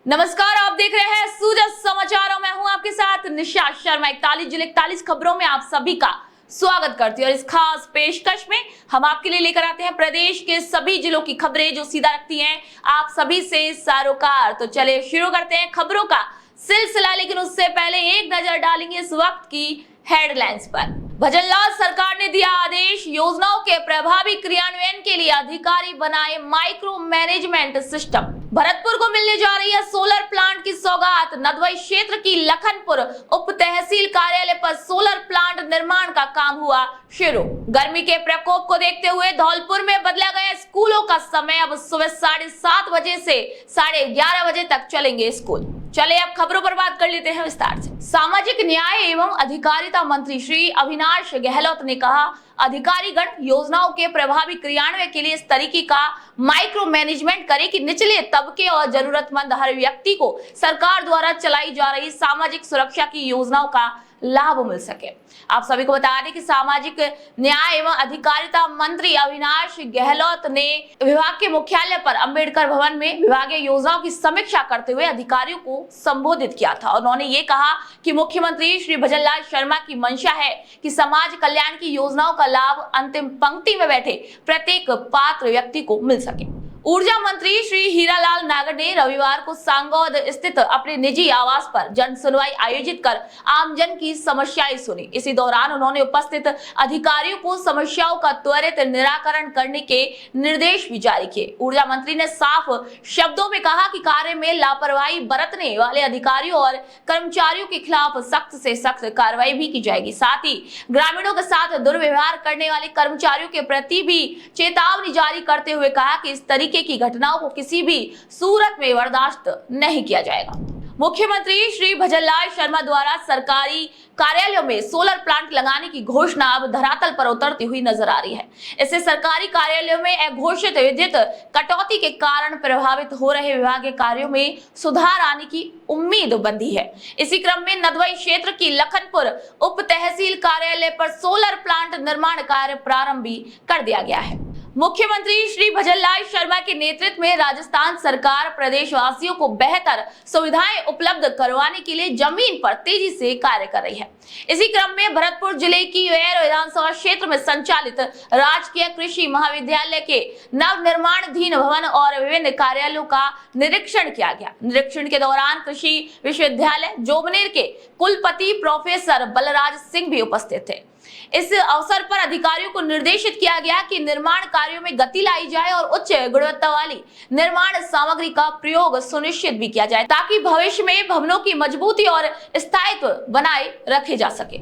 नमस्कार, आप देख रहे हैं सूरज समाचारों में हूं आपके साथ निशा शर्मा। 41 जिले 41 खबरों में आप सभी का स्वागत करती हूं और इस खास पेशकश में हम आपके लिए लेकर आते हैं प्रदेश के सभी जिलों की खबरें जो सीधा रखती हैं आप सभी से सरोकार। तो चलिए शुरू करते हैं खबरों का सिलसिला, लेकिन उससे पहले एक नजर डालेंगे इस वक्त की हेडलाइंस पर। भजनलाल सरकार ने दिया आदेश, योजनाओं के प्रभावी क्रियान्वयन के लिए अधिकारी बनाए माइक्रो मैनेजमेंट सिस्टम। भरतपुर को मिलने जा रही है सोलर प्लांट की सौगात। नदवाई क्षेत्र की लखनपुर उप तहसील कार्यालय पर सोलर प्लांट निर्माण का काम हुआ शुरू। गर्मी के प्रकोप को देखते हुए धौलपुर में बदला गया स्कूलों का समय। अब सुबह 7:30 बजे से 11:30 बजे तक चलेंगे स्कूल। चले अब खबरों पर बात कर लेते हैं विस्तार से। सामाजिक न्याय एवं अधिकारिता मंत्री श्री अविनाश गहलोत ने कहा, अधिकारीगण योजनाओं के प्रभावी क्रियान्वयन के लिए इस तरीके का माइक्रो मैनेजमेंट करे कि निचले तबके और जरूरतमंद हर व्यक्ति को सरकार द्वारा चलाई जा रही सामाजिक सुरक्षा की योजनाओं का लाभ मिल सके। आप सभी को बता दें कि सामाजिक न्याय एवं अधिकारिता मंत्री अविनाश गहलोत ने विभाग के मुख्यालय पर अंबेडकर भवन में विभागीय योजनाओं की समीक्षा करते हुए अधिकारियों को संबोधित किया था। उन्होंने ये कहा कि मुख्यमंत्री श्री भजनलाल शर्मा की मंशा है कि समाज कल्याण की योजनाओं का लाभ अंतिम पंक्ति में बैठे प्रत्येक पात्र व्यक्ति को मिल सके। ऊर्जा मंत्री श्री हीरालाल नागर ने रविवार को सांगौद स्थित अपने निजी आवास पर जन सुनवाई आयोजित कर आमजन की समस्याएं सुनी। इसी दौरान उन्होंने उपस्थित अधिकारियों को समस्याओं का त्वरित निराकरण करने के निर्देश भी जारी किए। ऊर्जा मंत्री ने साफ शब्दों में कहा कि कार्य में लापरवाही बरतने वाले अधिकारियों और कर्मचारियों के खिलाफ सख्त से सख्त कार्रवाई भी की जाएगी। साथ ही ग्रामीणों के साथ दुर्व्यवहार करने वाले कर्मचारियों के प्रति भी चेतावनी जारी करते हुए कहा कि इस तरीके की घटनाओं को किसी भी सूरत में बर्दाश्त नहीं किया जाएगा। मुख्यमंत्री श्री भजनलाल शर्मा द्वारा सरकारी कार्यालयों में सोलर प्लांट लगाने की घोषणा अब धरातल पर उतरती हुई नजर आ रही है। इससे सरकारी कार्यालयों में अघोषित विद्युत कटौती के कारण प्रभावित हो रहे विभागीय कार्यों में सुधार आने की उम्मीद बंधी है। इसी क्रम में नदवाई क्षेत्र की लखनपुर उप तहसील कार्यालय पर सोलर प्लांट निर्माण कार्य प्रारंभ भी कर दिया गया है। मुख्यमंत्री श्री भजनलाल शर्मा के नेतृत्व में राजस्थान सरकार प्रदेशवासियों को बेहतर सुविधाएं उपलब्ध करवाने के लिए जमीन पर तेजी से कार्य कर रही है। इसी क्रम में भरतपुर जिले की वेर विधानसभा क्षेत्र में संचालित राजकीय कृषि महाविद्यालय के नव निर्माणाधीन भवन और विभिन्न कार्यालयों का निरीक्षण किया गया। निरीक्षण के दौरान कृषि विश्वविद्यालय जोबनेर के कुलपति प्रोफेसर बलराज सिंह भी उपस्थित थे। इस अवसर पर अधिकारियों को निर्देशित किया गया कि निर्माण कार्यों में गति लाई जाए और उच्च गुणवत्ता वाली निर्माण सामग्री का प्रयोग सुनिश्चित भी किया जाए ताकि भविष्य में भवनों की मजबूती और स्थायित्व बनाए रखे जा सके।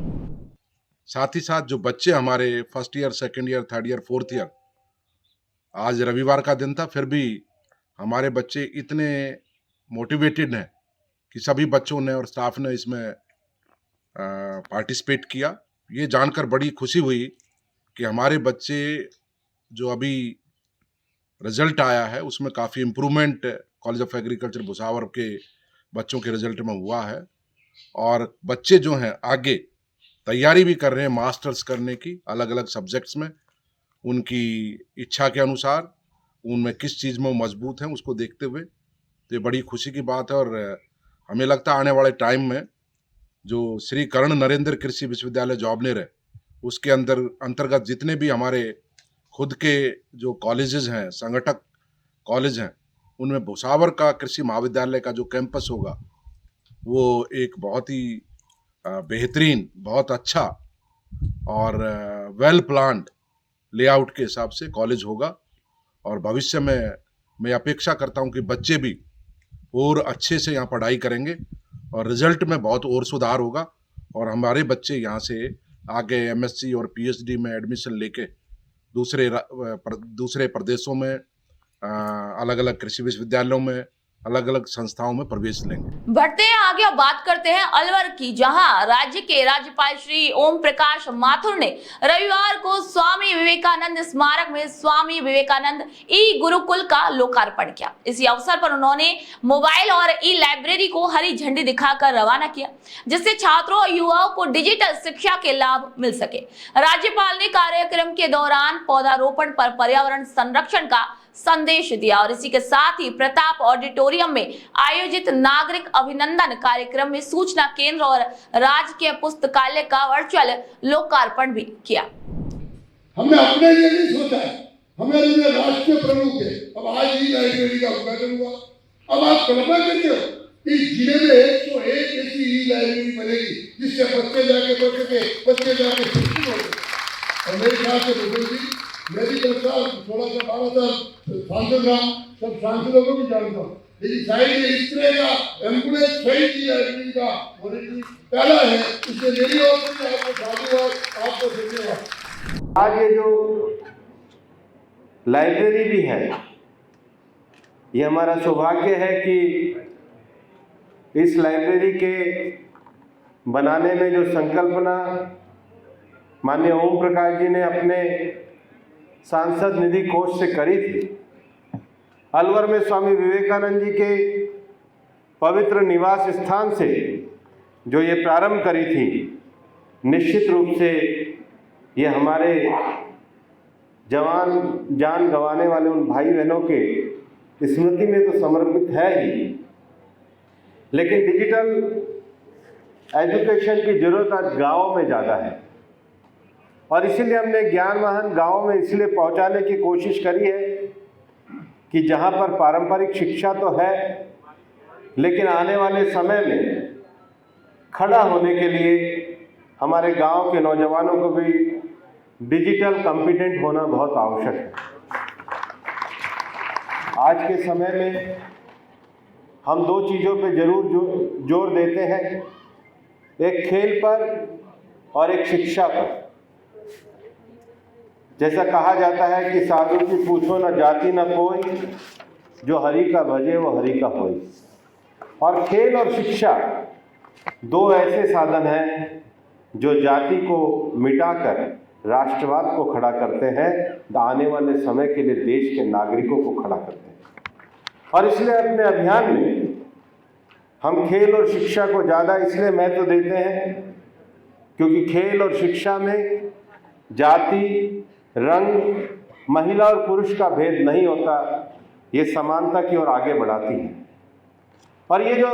साथ ही साथ जो बच्चे हमारे first year, second year, third year, fourth year, आज रविवार का दिन था, फिर भी हमारे बच्चे इतने मोटिवेटेड हैं कि सभी बच्चों ने और स्टाफ ने इसमें पार्टिसिपेट किया। ये जानकर बड़ी खुशी हुई कि हमारे बच्चे जो अभी रिजल्ट आया है उसमें काफ़ी improvement college of agriculture Bhusawar के बच्चों के रिजल्ट में हुआ है। और बच्चे जो हैं आगे तैयारी भी कर रहे हैं मास्टर्स करने की अलग अलग सब्जेक्ट्स में। उनकी इच्छा के अनुसार उनमें किस चीज़ में वो मजबूत हैं उसको देखते हुए तो ये बड़ी खुशी की बात है। और हमें लगता है आने वाले टाइम में जो श्री कर्ण नरेंद्र कृषि विश्वविद्यालय जॉबनेर है उसके अंतर्गत जितने भी हमारे खुद के जो कॉलेजेस हैं, संगठक कॉलेज हैं, उनमें भुसावर का कृषि महाविद्यालय का जो कैंपस होगा वो एक बहुत ही बेहतरीन, बहुत अच्छा और वेल प्लान्ड लेआउट के हिसाब से कॉलेज होगा। और भविष्य में मैं अपेक्षा करता हूं कि बच्चे भी और अच्छे से यहाँ पढ़ाई करेंगे और रिजल्ट में बहुत और सुधार होगा और हमारे बच्चे यहाँ से आगे एमएससी और पीएचडी में एडमिशन लेके दूसरे प्रदेशों में अलग अलग कृषि विश्वविद्यालयों में अलग अलग संस्थाओं में प्रवेश लेंगे। बढ़ते हैं आगे, अब बात करते हैं अलवर की, जहां राज्य के राज्यपाल श्री ओम प्रकाश माथुर ने रविवार को स्वामी विवेकानंद स्मारक में स्वामी विवेकानंद ई गुरुकुल का लोकार्पण किया। इसी अवसर पर उन्होंने मोबाइल और ई लाइब्रेरी को हरी झंडी दिखाकर रवाना किया जिससे छात्रों और युवाओं को डिजिटल शिक्षा के लाभ मिल सके। राज्यपाल ने कार्यक्रम के दौरान पौधारोपण पर पर्यावरण संरक्षण का संदेश दिया। और इसी के साथ ही प्रताप ऑडिटोरियम में आयोजित नागरिक अभिनंदन कार्यक्रम में सूचना केंद्र और राजकीय पुस्तकालय का वर्चुअल लोकार्पण भी किया। हमने अपने लिए नहीं सोचा है, हमें लिए राष्ट्रीय प्रमुख है। अब आज ही लाइब्रेरी का उद्घाटन हुआ। अब आप कल्पना करते हो इस जिले में 101 ऐसी ई लाइब्रेरी बनेगी जिससे बच्चे जाके पढ़ सके, बच्चे जाके शिक्षित हो सके। और मेरे ख्याल से जी मेडिकल साहब थोड़ा सा 12 साल सांसद रहा, सब सांसदों को भी जानता हूँ, लेकिन शायद ये इस तरह का एम्बुलेंस सही की लाइब्रेरी का होने पहला है। इससे मेरी ओर से आपको साधुवाद, आपको धन्यवाद। आज ये जो लाइब्रेरी भी है, ये हमारा सौभाग्य है कि इस लाइब्रेरी के बनाने में जो संकल्पना माननीय ओम प्रकाश जी ने अपने सांसद निधि कोष से करी थी, अलवर में स्वामी विवेकानंद जी के पवित्र निवास स्थान से जो ये प्रारंभ करी थी, निश्चित रूप से ये हमारे जवान जान गंवाने वाले उन भाई बहनों के स्मृति में तो समर्पित है ही, लेकिन डिजिटल एजुकेशन की जरूरत आज गाँव में ज़्यादा है और इसीलिए हमने ज्ञान वाहन गाँव में इसलिए पहुंचाने की कोशिश करी है कि जहां पर पारंपरिक शिक्षा तो है, लेकिन आने वाले समय में खड़ा होने के लिए हमारे गांव के नौजवानों को भी डिजिटल कॉम्पिटेंट होना बहुत आवश्यक है। आज के समय में हम दो चीज़ों पे जरूर जोर देते हैं, एक खेल पर और एक शिक्षा पर। जैसा कहा जाता है कि साधु की पूछो न जाति न कोई, जो हरि का भजे वो हरि का होई। और खेल और शिक्षा दो ऐसे साधन हैं जो जाति को मिटाकर राष्ट्रवाद को खड़ा करते हैं, आने वाले समय के लिए देश के नागरिकों को खड़ा करते हैं। और इसलिए अपने अभियान में हम खेल और शिक्षा को ज़्यादा इसलिए महत्व देते हैं क्योंकि खेल और शिक्षा में जाति, रंग, महिला और पुरुष का भेद नहीं होता, ये समानता की ओर आगे बढ़ाती है। और ये जो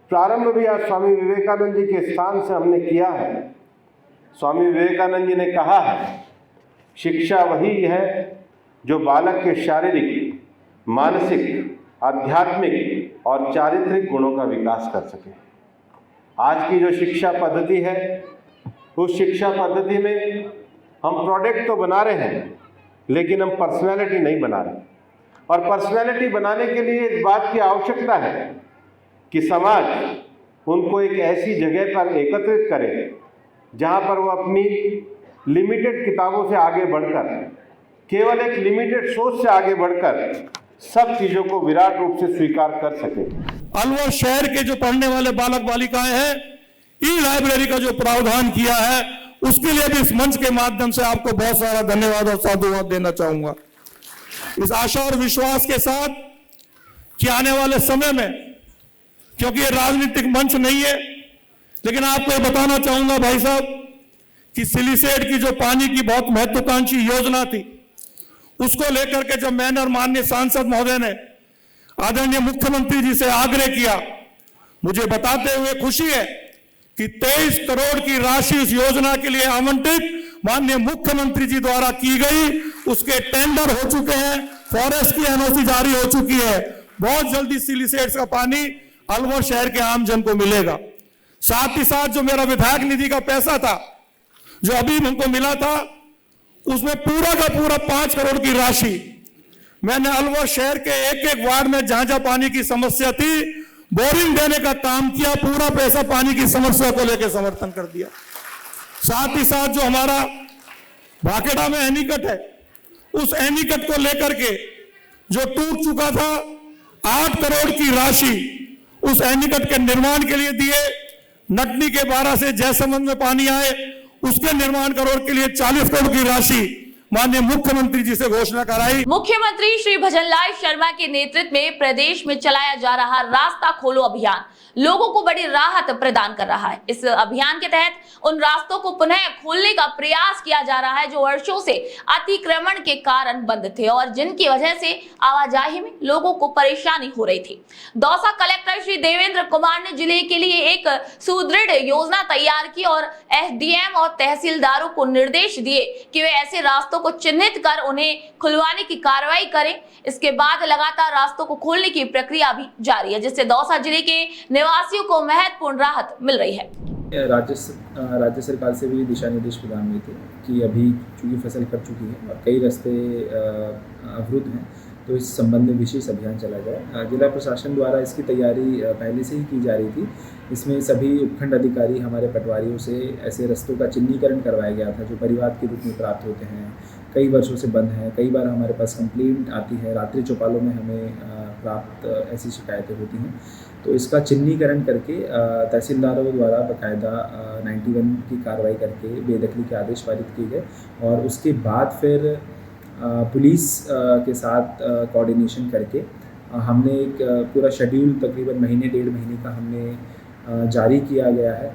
प्रारंभ भी आज स्वामी विवेकानंद जी के स्थान से हमने किया है, स्वामी विवेकानंद जी ने कहा है, शिक्षा वही है जो बालक के शारीरिक, मानसिक, आध्यात्मिक और चारित्रिक गुणों का विकास कर सके। आज की जो शिक्षा पद्धति है, उस शिक्षा पद्धति में हम प्रोडक्ट तो बना रहे हैं, लेकिन हम पर्सनैलिटी नहीं बना रहे। और पर्सनैलिटी बनाने के लिए इस बात की आवश्यकता है कि समाज उनको एक ऐसी जगह पर एकत्रित करे जहां पर वो अपनी लिमिटेड किताबों से आगे बढ़कर, केवल एक लिमिटेड सोच से आगे बढ़कर सब चीजों को विराट रूप से स्वीकार कर सके। अलवर शहर के जो पढ़ने वाले बालक बालिकाएं हैं, ई लाइब्रेरी का जो प्रावधान किया है, उसके लिए भी इस मंच के माध्यम से आपको बहुत सारा धन्यवाद और साधुवाद देना चाहूंगा। इस आशा और विश्वास के साथ कि आने वाले समय में, क्योंकि ये राजनीतिक मंच नहीं है, लेकिन आपको ये बताना चाहूंगा भाई साहब कि सिलीसेट की जो पानी की बहुत महत्वाकांक्षी योजना थी, उसको लेकर के जब मैंने और माननीय सांसद महोदय ने आदरणीय मुख्यमंत्री जी से आग्रह किया, मुझे बताते हुए खुशी है कि 23 करोड़ की राशि इस योजना के लिए आवंटित माननीय मुख्यमंत्री जी द्वारा की गई, उसके टेंडर हो चुके हैं, फॉरेस्ट की एनओसी जारी हो चुकी है। बहुत जल्दी सिलीसेट्स का पानी अलवर शहर के आम जन को मिलेगा। साथ ही साथ जो मेरा विधायक निधि का पैसा था, जो अभी हमको मिला था, उसमें पूरा का पूरा 5 करोड़ की राशि मैंने अलवर शहर के एक एक वार्ड में जहां जहां पानी की समस्या थी, बोरिंग देने का काम किया, पूरा पैसा पानी की समस्या को लेकर समर्थन कर दिया। साथ ही साथ जो हमारा भाखेड़ा में एनीकट है, उस एनीकट को लेकर के जो टूट चुका था, 8 करोड़ की राशि उस एनीकट के निर्माण के लिए दिए। नटनी के 12 से जयसमंद में पानी आए, उसके निर्माण करोड़ के लिए 40 करोड़ की राशि माननीय मुख्यमंत्री जी से घोषणा कराई। मुख्यमंत्री श्री भजनलाल शर्मा के नेतृत्व में प्रदेश में चलाया जा रहा रास्ता खोलो अभियान लोगों को बड़ी राहत प्रदान कर रहा है। इस अभियान के तहत उन रास्तों को पुनः खोलने का प्रयास किया जा रहा है जो वर्षों से अतिक्रमण के कारण बंद थे और जिनकी वजह से आवाजाही में लोगों को परेशानी हो रही थी। दौसा कलेक्टर श्री देवेंद्र कुमार ने जिले के लिए एक सुदृढ़ योजना तैयार की और एसडीएम और तहसीलदारों को निर्देश दिए कि वे ऐसे रास्तों को चिन्हित कर उन्हें खुलवाने की कार्रवाई करें। इसके बाद लगातार रास्तों को खोलने की प्रक्रिया भी जारी है, जिससे दौसा जिले के निवासियों को महत्वपूर्ण राहत मिल रही है। राज्य सरकार से भी दिशा निर्देश प्रदान हुए थे कि अभी चूंकि फसल कट चुकी है और कई रास्ते अवरुद्ध हैं, तो इस संबंध में विशेष अभियान चला जाए। जिला प्रशासन द्वारा इसकी तैयारी पहले से ही की जा रही थी। इसमें सभी उपखंड अधिकारी हमारे पटवारियों से ऐसे रास्तों का चिन्हीकरण करवाया गया था जो परिवाद के रूप में प्राप्त होते हैं, कई वर्षों से बंद हैं। कई बार हमारे पास कंप्लेंट आती है, रात्रि चौपालों में हमें प्राप्त ऐसी शिकायतें होती हैं। तो इसका चिन्हीकरण करके तहसीलदारों द्वारा बाकायदा 91 की कार्रवाई करके बेदखली के आदेश पारित किए गए और उसके बाद फिर पुलिस के साथ कोऑर्डिनेशन करके हमने एक पूरा शेड्यूल तकरीबन महीने डेढ़ महीने का हमने जारी किया गया है,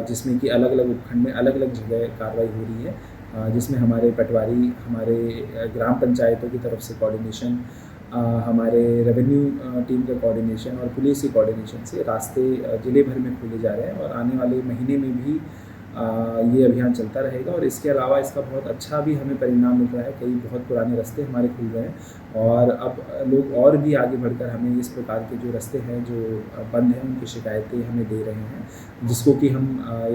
जिसमें कि अलग अलग उपखंड में अलग अलग जगह कार्रवाई हो रही है, जिसमें हमारे पटवारी, हमारे ग्राम पंचायतों की तरफ से कोऑर्डिनेशन, हमारे रेवेन्यू टीम का कोऑर्डिनेशन और पुलिस की कोऑर्डिनेशन से रास्ते जिले भर में खोले जा रहे हैं और आने वाले महीने में भी ये अभियान चलता रहेगा। और इसके अलावा इसका बहुत अच्छा भी हमें परिणाम मिल रहा है। कई बहुत पुराने रास्ते हमारे खुल गए हैं और अब लोग और भी आगे बढ़कर हमें इस प्रकार के जो रास्ते हैं जो बंद हैं उनकी शिकायतें हमें दे रहे हैं, जिसको कि हम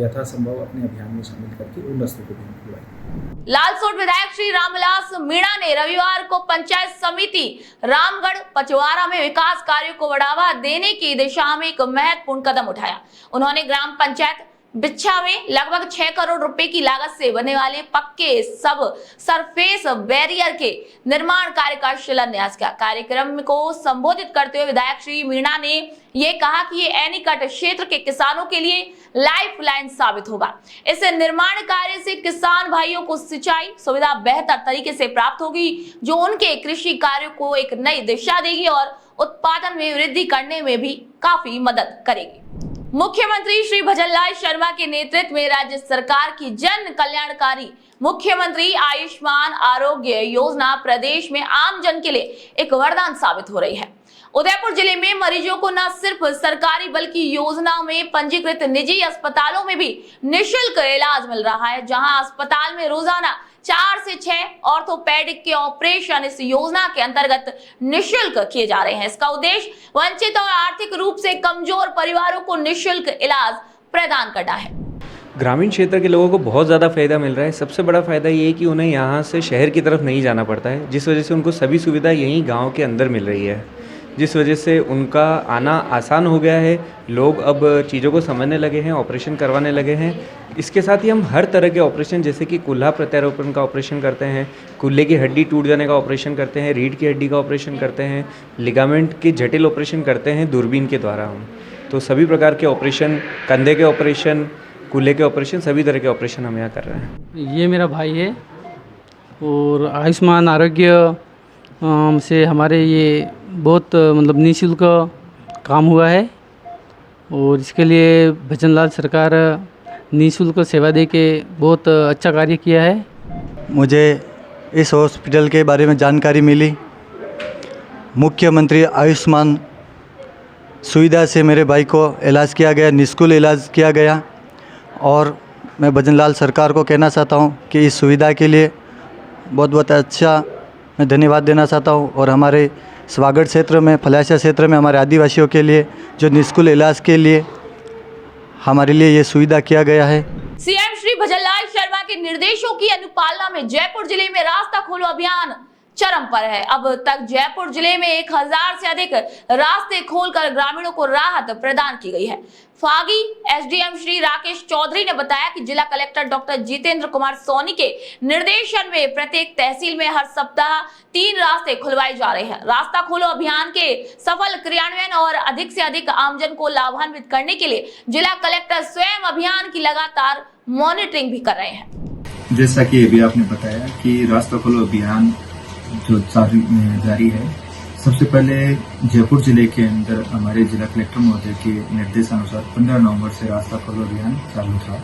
यथासंभव अपने अभियान में शामिल करके उन रास्तों को भी हम खुलवाएंगे। लालसोट विधायक श्री रामविलास मीणा ने रविवार को पंचायत समिति रामगढ़ पचवारा में विकास कार्यों को बढ़ावा देने की दिशा में एक महत्वपूर्ण कदम उठाया। उन्होंने ग्राम पंचायत बिच्छा में लगभग 6 करोड़ रुपए की लागत से बनने वाले पक्के सब सरफेस बैरियर के निर्माण कार्य का शिलान्यास किया। कार्यक्रम को संबोधित करते हुए विधायक श्री मीणा ने ये कहा कि ये एनीकट क्षेत्र के किसानों के लिए लाइफलाइन साबित होगा। इस निर्माण कार्य से किसान भाइयों को सिंचाई सुविधा बेहतर तरीके से प्राप्त होगी, जो उनके कृषि कार्यों को एक नई दिशा देगी और उत्पादन में वृद्धि करने में भी काफी मदद करेगी। मुख्यमंत्री श्री भजनलाल शर्मा के नेतृत्व में राज्य सरकार की जन कल्याणकारी मुख्यमंत्री आयुष्मान आरोग्य योजना प्रदेश में आम जन के लिए एक वरदान साबित हो रही है। उदयपुर जिले में मरीजों को न सिर्फ सरकारी बल्कि योजना में पंजीकृत निजी अस्पतालों में भी निःशुल्क इलाज मिल रहा है, जहां अस्पताल में रोजाना 4 से 6 ऑर्थोपेडिक के ऑपरेशन इस योजना के अंतर्गत निःशुल्क किए जा रहे हैं। इसका उद्देश्य वंचित और आर्थिक रूप से कमजोर परिवारों को निःशुल्क इलाज प्रदान करना है। ग्रामीण क्षेत्र के लोगों को बहुत ज़्यादा फ़ायदा मिल रहा है। सबसे बड़ा फ़ायदा ये है कि उन्हें यहाँ से शहर की तरफ नहीं जाना पड़ता है, जिस वजह से उनको सभी सुविधा यहीं गाँव के अंदर मिल रही है, जिस वजह से उनका आना आसान हो गया है। लोग अब चीज़ों को समझने लगे हैं, ऑपरेशन करवाने लगे हैं। इसके साथ ही हम हर तरह के ऑपरेशन, जैसे कि कुल्हा प्रत्यारोपण का ऑपरेशन करते हैं, कुल्हे की हड्डी टूट जाने का ऑपरेशन करते हैं, रीढ़ की हड्डी का ऑपरेशन करते हैं, लिगामेंट के जटिल ऑपरेशन करते हैं दूरबीन के द्वारा। हम तो सभी प्रकार के ऑपरेशन, कंधे के ऑपरेशन, कुल्हे के ऑपरेशन, सभी तरह के ऑपरेशन हम यहाँ कर रहे हैं। ये मेरा भाई है और आयुष्मान आरोग्य से हमारे ये बहुत मतलब निःशुल्क काम हुआ है और इसके लिए भजनलाल सरकार निःशुल्क सेवा दे के बहुत अच्छा कार्य किया है। मुझे इस हॉस्पिटल के बारे में जानकारी मिली। मुख्यमंत्री आयुष्मान सुविधा से मेरे भाई को इलाज किया गया, निःशुल्क इलाज किया गया और मैं भजनलाल सरकार को कहना चाहता हूं कि इस सुविधा के लिए बहुत बहुत अच्छा मैं धन्यवाद देना चाहता हूं। और हमारे स्वागत क्षेत्र में, फलासिया क्षेत्र में हमारे आदिवासियों के लिए जो निःशुल्क इलाज के लिए हमारे लिए ये सुविधा किया गया है। सीएम श्री भजनलाल शर्मा के निर्देशों की अनुपालना में जयपुर जिले में रास्ता खोलो अभियान चरम पर है। अब तक जयपुर जिले में 1000 से अधिक रास्ते खोलकर ग्रामीणों को राहत प्रदान की गई है। फागी एसडीएम श्री राकेश चौधरी ने बताया कि जिला कलेक्टर डॉक्टर जितेंद्र कुमार सोनी के निर्देशन में प्रत्येक तहसील में हर सप्ताह 3 रास्ते खुलवाए जा रहे हैं। रास्ता खोलो अभियान के सफल क्रियान्वयन और अधिक से अधिक आमजन को लाभान्वित करने के लिए जिला कलेक्टर स्वयं अभियान की लगातार मॉनिटरिंग भी कर रहे हैं। जैसा कि अभी आपने बताया कि रास्ता खोलो अभियान जो जारी है। सबसे पहले जयपुर जिले के अंदर हमारे जिला कलेक्टर महोदय के निर्देशानुसार 15 नवंबर से रास्ता खोलो अभियान चालू था।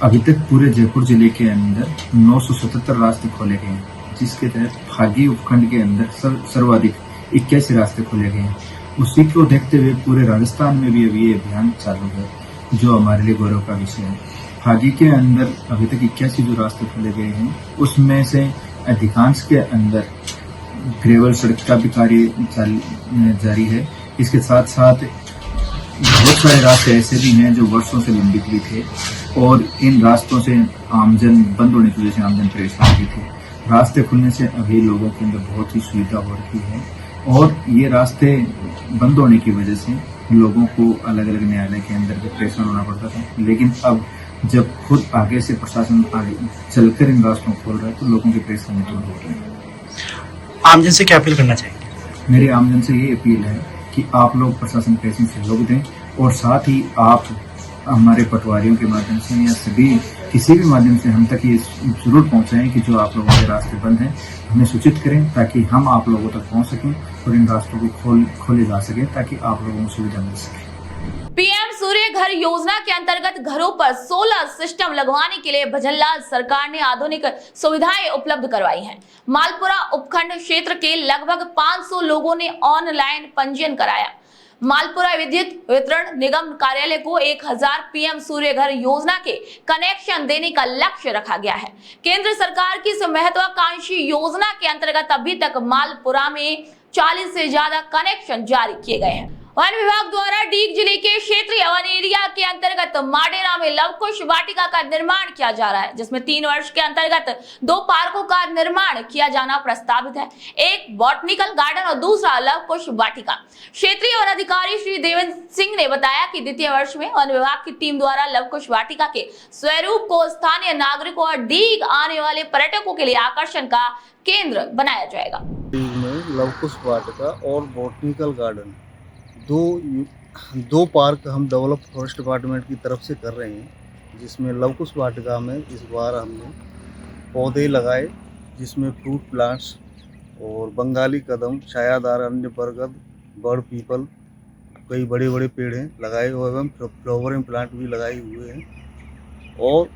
अभी तक पूरे जयपुर जिले के अंदर 977 रास्ते खोले गए हैं, जिसके तहत फागी उपखंड के अंदर सर्वाधिक 81 रास्ते खोले गए हैं। उसी को देखते हुए पूरे राजस्थान में भी अभी ये अभियान चालू है, जो हमारे लिए गौरव का विषय है। फागी के अंदर अभी तक 81 जो रास्ते खोले गए हैं, उसमें से अधिकांश के अंदर ग्रेवल सड़क का भी कार्य जारी है। इसके साथ साथ बहुत सारे रास्ते ऐसे भी हैं जो वर्षों से लंबित भी थे और इन रास्तों से आमजन बंद होने की वजह से आमजन परेशान भी थे। रास्ते खुलने से अभी लोगों के अंदर बहुत ही सुविधा हो रही है और ये रास्ते बंद होने की वजह से लोगों को अलग अलग न्यायालय के अंदर भी परेशान होना पड़ता था। लेकिन अब जब खुद आगे से प्रशासन आगे चलकर इन रास्तों को खोल रहा है तो लोगों की परेशानी दूर हो रही है। आमजन से क्या अपील करना चाहिए? मेरी आमजन से ये अपील है कि आप लोग प्रशासन को ऐसे सहयोग दें और साथ ही आप हमारे पटवारियों के माध्यम से या सभी किसी भी माध्यम से हम तक ये जरूर पहुंचाएं कि जो आप लोगों के रास्ते बंद हैं हमें सूचित करें, ताकि हम आप लोगों तक पहुंच सकें और इन रास्तों को खोले जा सके, ताकि आप लोगों को सुविधा मिल सके। पीएम सूर्य घर योजना के अंतर्गत घरों पर सोलर सिस्टम लगवाने के लिए भजनलाल सरकार ने आधुनिक सुविधाएं उपलब्ध करवाई हैं। मालपुरा उपखंड क्षेत्र के लगभग 500 लोगों ने ऑनलाइन पंजीयन कराया। मालपुरा विद्युत वितरण निगम कार्यालय को 1000 पीएम सूर्य घर योजना के कनेक्शन देने का लक्ष्य रखा गया है। केंद्र सरकार की इस महत्वाकांक्षी योजना के अंतर्गत अभी तक मालपुरा में 40 से ज्यादा कनेक्शन जारी किए गए हैं। वन विभाग द्वारा डीग जिले के क्षेत्रीय वन एरिया के अंतर्गत माडेरा में लवकुश वाटिका का निर्माण किया जा रहा है, जिसमें 3 वर्ष के अंतर्गत 2 पार्कों का निर्माण किया जाना प्रस्तावित है। एक बॉटनिकल गार्डन और दूसरा लवकुश वाटिका। क्षेत्रीय वन अधिकारी श्री देवेंद्र सिंह ने बताया कि द्वितीय वर्ष में वन विभाग की टीम द्वारा लवकुश वाटिका के स्वरूप को स्थानीय नागरिकों और डीग आने वाले पर्यटकों के लिए आकर्षण का केंद्र बनाया जाएगा। डीग में लवकुश वाटिका और बॉटनिकल गार्डन दो पार्क हम डेवलप फॉरेस्ट डिपार्टमेंट की तरफ से कर रहे हैं, जिसमें लवकुश वाटिका में इस बार हमने पौधे लगाए, जिसमें फ्रूट प्लांट्स और बंगाली कदम, छायादार अन्य बरगद, बर्ड पीपल, कई बड़े बड़े पेड़ हैं लगाए हुए एवं फ्लावरिंग प्लांट भी लगाए हुए हैं। और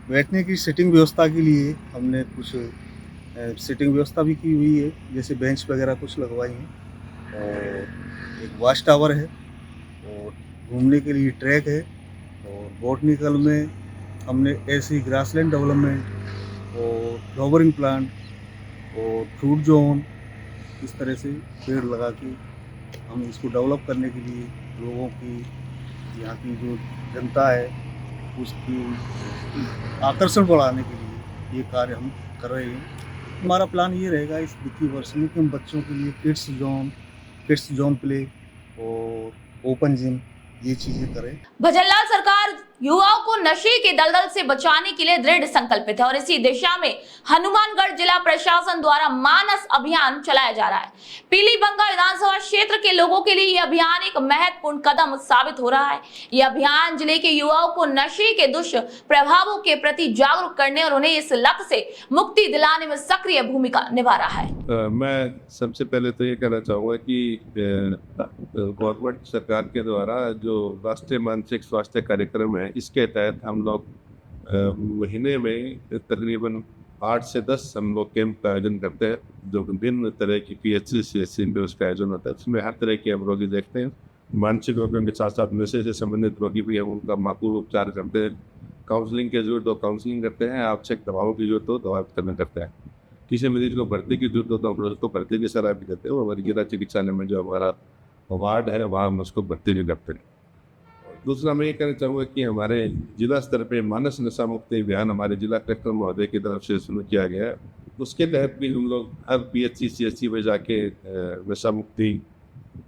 बैठने की सिटिंग व्यवस्था के लिए हमने कुछ सिटिंग व्यवस्था भी की हुई है, जैसे बेंच वगैरह कुछ लगवाई हैं। और एक वॉच टावर है और घूमने के लिए ट्रैक है। और बॉटनिकल में हमने ऐसी ग्रासलैंड डेवलपमेंट और फ्लावरिंग प्लांट और फ्रूट जोन, इस तरह से पेड़ लगा के हम इसको डेवलप करने के लिए लोगों की, यहाँ की जो जनता है उसकी आकर्षण बढ़ाने के लिए ये कार्य हम कर रहे हैं। हमारा प्लान ये रहेगा इस वित्तीय वर्ष में कि हम बच्चों के लिए किड्स जोन प्ले और ओपन जिम ये चीजें करें। भजनलाल सरकार युवाओं को नशे के दलदल से बचाने के लिए दृढ़ संकल्पित है और इसी दिशा में हनुमानगढ़ जिला प्रशासन द्वारा मानस अभियान चलाया जा रहा है। पीलीबंगा विधानसभा क्षेत्र के लोगों के लिए यह अभियान एक महत्वपूर्ण कदम साबित हो रहा है। यह अभियान जिले के युवाओं को नशे के दुष्प्रभावों के प्रति जागरूक करने और उन्हें इस लत से मुक्ति दिलाने में सक्रिय भूमिका निभा रहा है। मैं सबसे पहले तो ये कहना चाहूँगा कि गवर्नमेंट सरकार के द्वारा जो राष्ट्रीय मानसिक स्वास्थ्य कार्यक्रम है, इसके तहत हम लोग महीने में तकरीबन 8 से 10 हम लोग कैंप का आयोजन करते हैं, जो विभिन्न तरह की PHC CHC में उसका आयोजन होता है। उसमें हर तरह के हम रोगी देखते हैं। मानसिक रोगियों के साथ साथ नशे से संबंधित रोगी भी हम उनका माकूल उपचार करते हैं। काउंसलिंग की जरूरत हो काउंसलिंग करते हैं, आवश्यक दवाओं की जरूरत हो दवा वितरण करते हैं। किसी मरीज को भर्ती की जरूरत हो तो हम उसको भर्ती की सलाह भी देते हैं। हमारी जिला चिकित्सालय में जो हमारा वार्ड है वहाँ हम उसको भर्ती भी करते हैं। दूसरा मैं ये कहना चाहूँगा कि हमारे जिला स्तर पे मानस नशा मुक्ति अभियान हमारे जिला कलेक्टर महोदय की तरफ से शुरू किया गया है। उसके तहत भी हम लोग हर PHC CHC में जाके नशा मुक्ति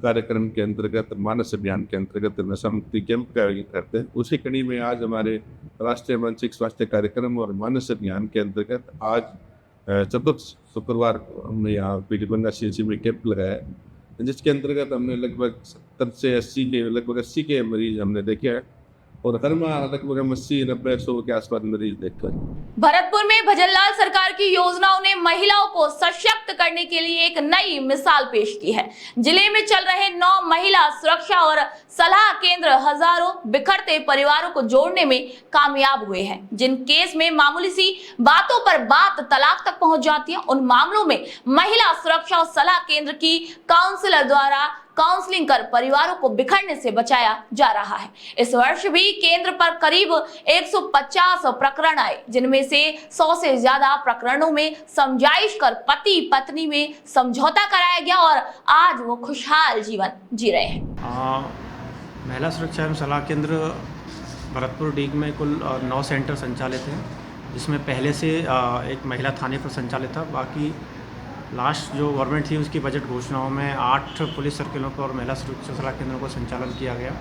कार्यक्रम के अंतर्गत, मानस अभियान के अंतर्गत नशा मुक्ति कैंप का आयोजन करते हैं। उसी कड़ी में आज हमारे राष्ट्रीय मानसिक स्वास्थ्य कार्यक्रम और मानस अभियान के अंतर्गत आज चतुर्थ शुक्रवार को हमने यहाँ पीलीबंगा CHC में कैंप लगाया है, जिसके अंतर्गत हमने लगभग 70 से 80 के मरीज हमने देखे हैं और हर माह लगभग हम 80-90-100 के आसपास मरीज देखते हैं। भरतपुर में भजनलाल सरकार की योजनाओं ने महिलाओं को सशक्त करने के लिए एक नई मिसाल पेश की है। जिले में चल रहे 9 महिला सुरक्षा और सलाह केंद्र हजारों बिखरते परिवारों को जोड़ने में कामयाब हुए हैं। जिन केस में मामूली सी बातों पर बात तलाक तक पहुंच जाती है, उन मामलों में महिला सुरक्षा और सलाह केंद्र की काउंसलर द्वारा काउंसलिंग कर परिवारों को बिखरने से बचाया जा रहा है। इस वर्ष भी केंद्र पर करीब 150 प्रकरण आए, जिनमें से 100 से ज्यादा प्रकरणों में समझाइश कर पति पत्नी में समझौता कराया गया और आज वो खुशहाल जीवन जी रहे हैं। महिला सुरक्षा एवं सलाह केंद्र भरतपुर डीग में कुल 9 सेंटर संचालित हैं, जिसमें पहले से एक महिला थाने पर संचालित था। बाकी लास्ट जो गवर्नमेंट थी उसकी बजट घोषणाओं में 8 पुलिस सर्किलों पर महिला सुरक्षा सलाह केंद्रों को संचालन किया गया।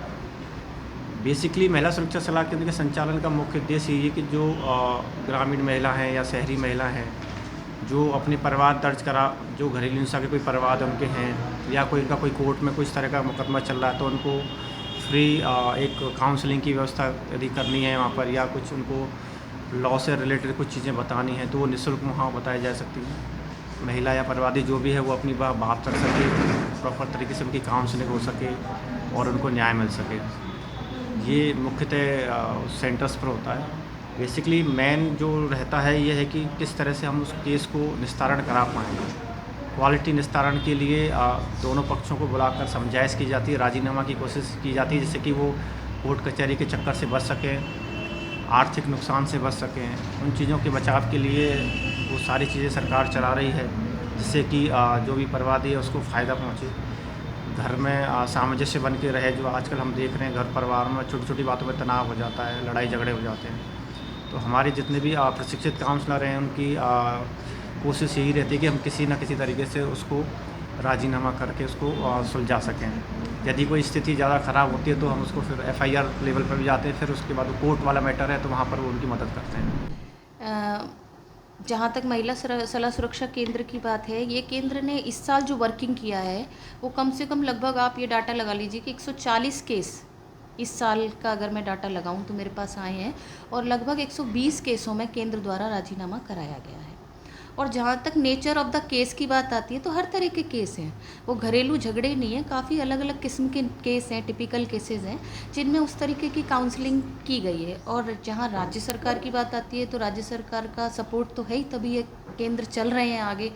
बेसिकली महिला सुरक्षा सलाह केंद्र के संचालन का मुख्य उद्देश्य ये है कि जो ग्रामीण महिला हैं या शहरी महिला हैं जो अपने परिवार दर्ज करा, जो घरेलू हिंसा के कोई परिवार उनके हैं या कोई इनका कोई कोर्ट में कुछ तरह का मुकदमा चल रहा है, तो उनको फ्री एक काउंसलिंग की व्यवस्था यदि करनी है वहाँ पर, या कुछ उनको लॉ से रिलेटेड कुछ चीज़ें बतानी हैं तो वो निःशुल्क वहाँ बताई जा सकती हैं। महिला या परिवादी जो भी है वो अपनी बात रख सके, प्रॉपर तरीके से उनकी काउंसलिंग हो सके और उनको न्याय मिल सके। ये मुख्यतः सेंटर्स पर होता है। बेसिकली मेन जो रहता है ये है कि किस तरह से हम उस केस को निस्तारण करा पाएंगे। क्वालिटी निस्तारण के लिए दोनों पक्षों को बुलाकर समझाइश की जाती है, राजीनामा की कोशिश की जाती है, जिससे कि वो कोर्ट कचहरी के चक्कर से बच सकें, आर्थिक नुकसान से बच सकें। उन चीज़ों के बचाव के लिए वो सारी चीज़ें सरकार चला रही है, जिससे कि जो भी परिवादी है उसको फ़ायदा पहुँचे, घर में सामंजस्य बन के रहे। जो आजकल हम देख रहे हैं घर परिवार में छोटी छोटी बातों में तनाव हो जाता है, लड़ाई झगड़े हो जाते हैं। तो हमारे जितने भी प्रशिक्षित काउंसलर हैं उनकी कोशिश यही रहती है कि हम किसी न किसी तरीके से उसको राजीनामा करके उसको सुलझा सकें। यदि कोई स्थिति ज़्यादा ख़राब होती है तो हम उसको फिर FIR लेवल पर भी जाते हैं, फिर उसके बाद वो कोर्ट वाला मैटर है तो वहाँ पर वो उनकी मदद करते हैं। जहाँ तक महिला सलाह सुरक्षा केंद्र की बात है, ये केंद्र ने इस साल जो वर्किंग किया है वो कम से कम लगभग आप ये डाटा लगा लीजिए कि 140 केस इस साल का अगर मैं डाटा लगाऊं तो मेरे पास आए हैं, और लगभग 120 केसों में केंद्र द्वारा राजीनामा कराया गया है। और जहाँ तक नेचर ऑफ द केस की बात आती है तो हर तरह के केस हैं, वो घरेलू झगड़े नहीं हैं, काफ़ी अलग अलग किस्म के केस हैं, टिपिकल केसेस हैं जिनमें उस तरीके की काउंसलिंग की गई है। और जहाँ राज्य सरकार की बात आती है तो राज्य सरकार का सपोर्ट तो है ही, तभी ये केंद्र चल रहे हैं आगे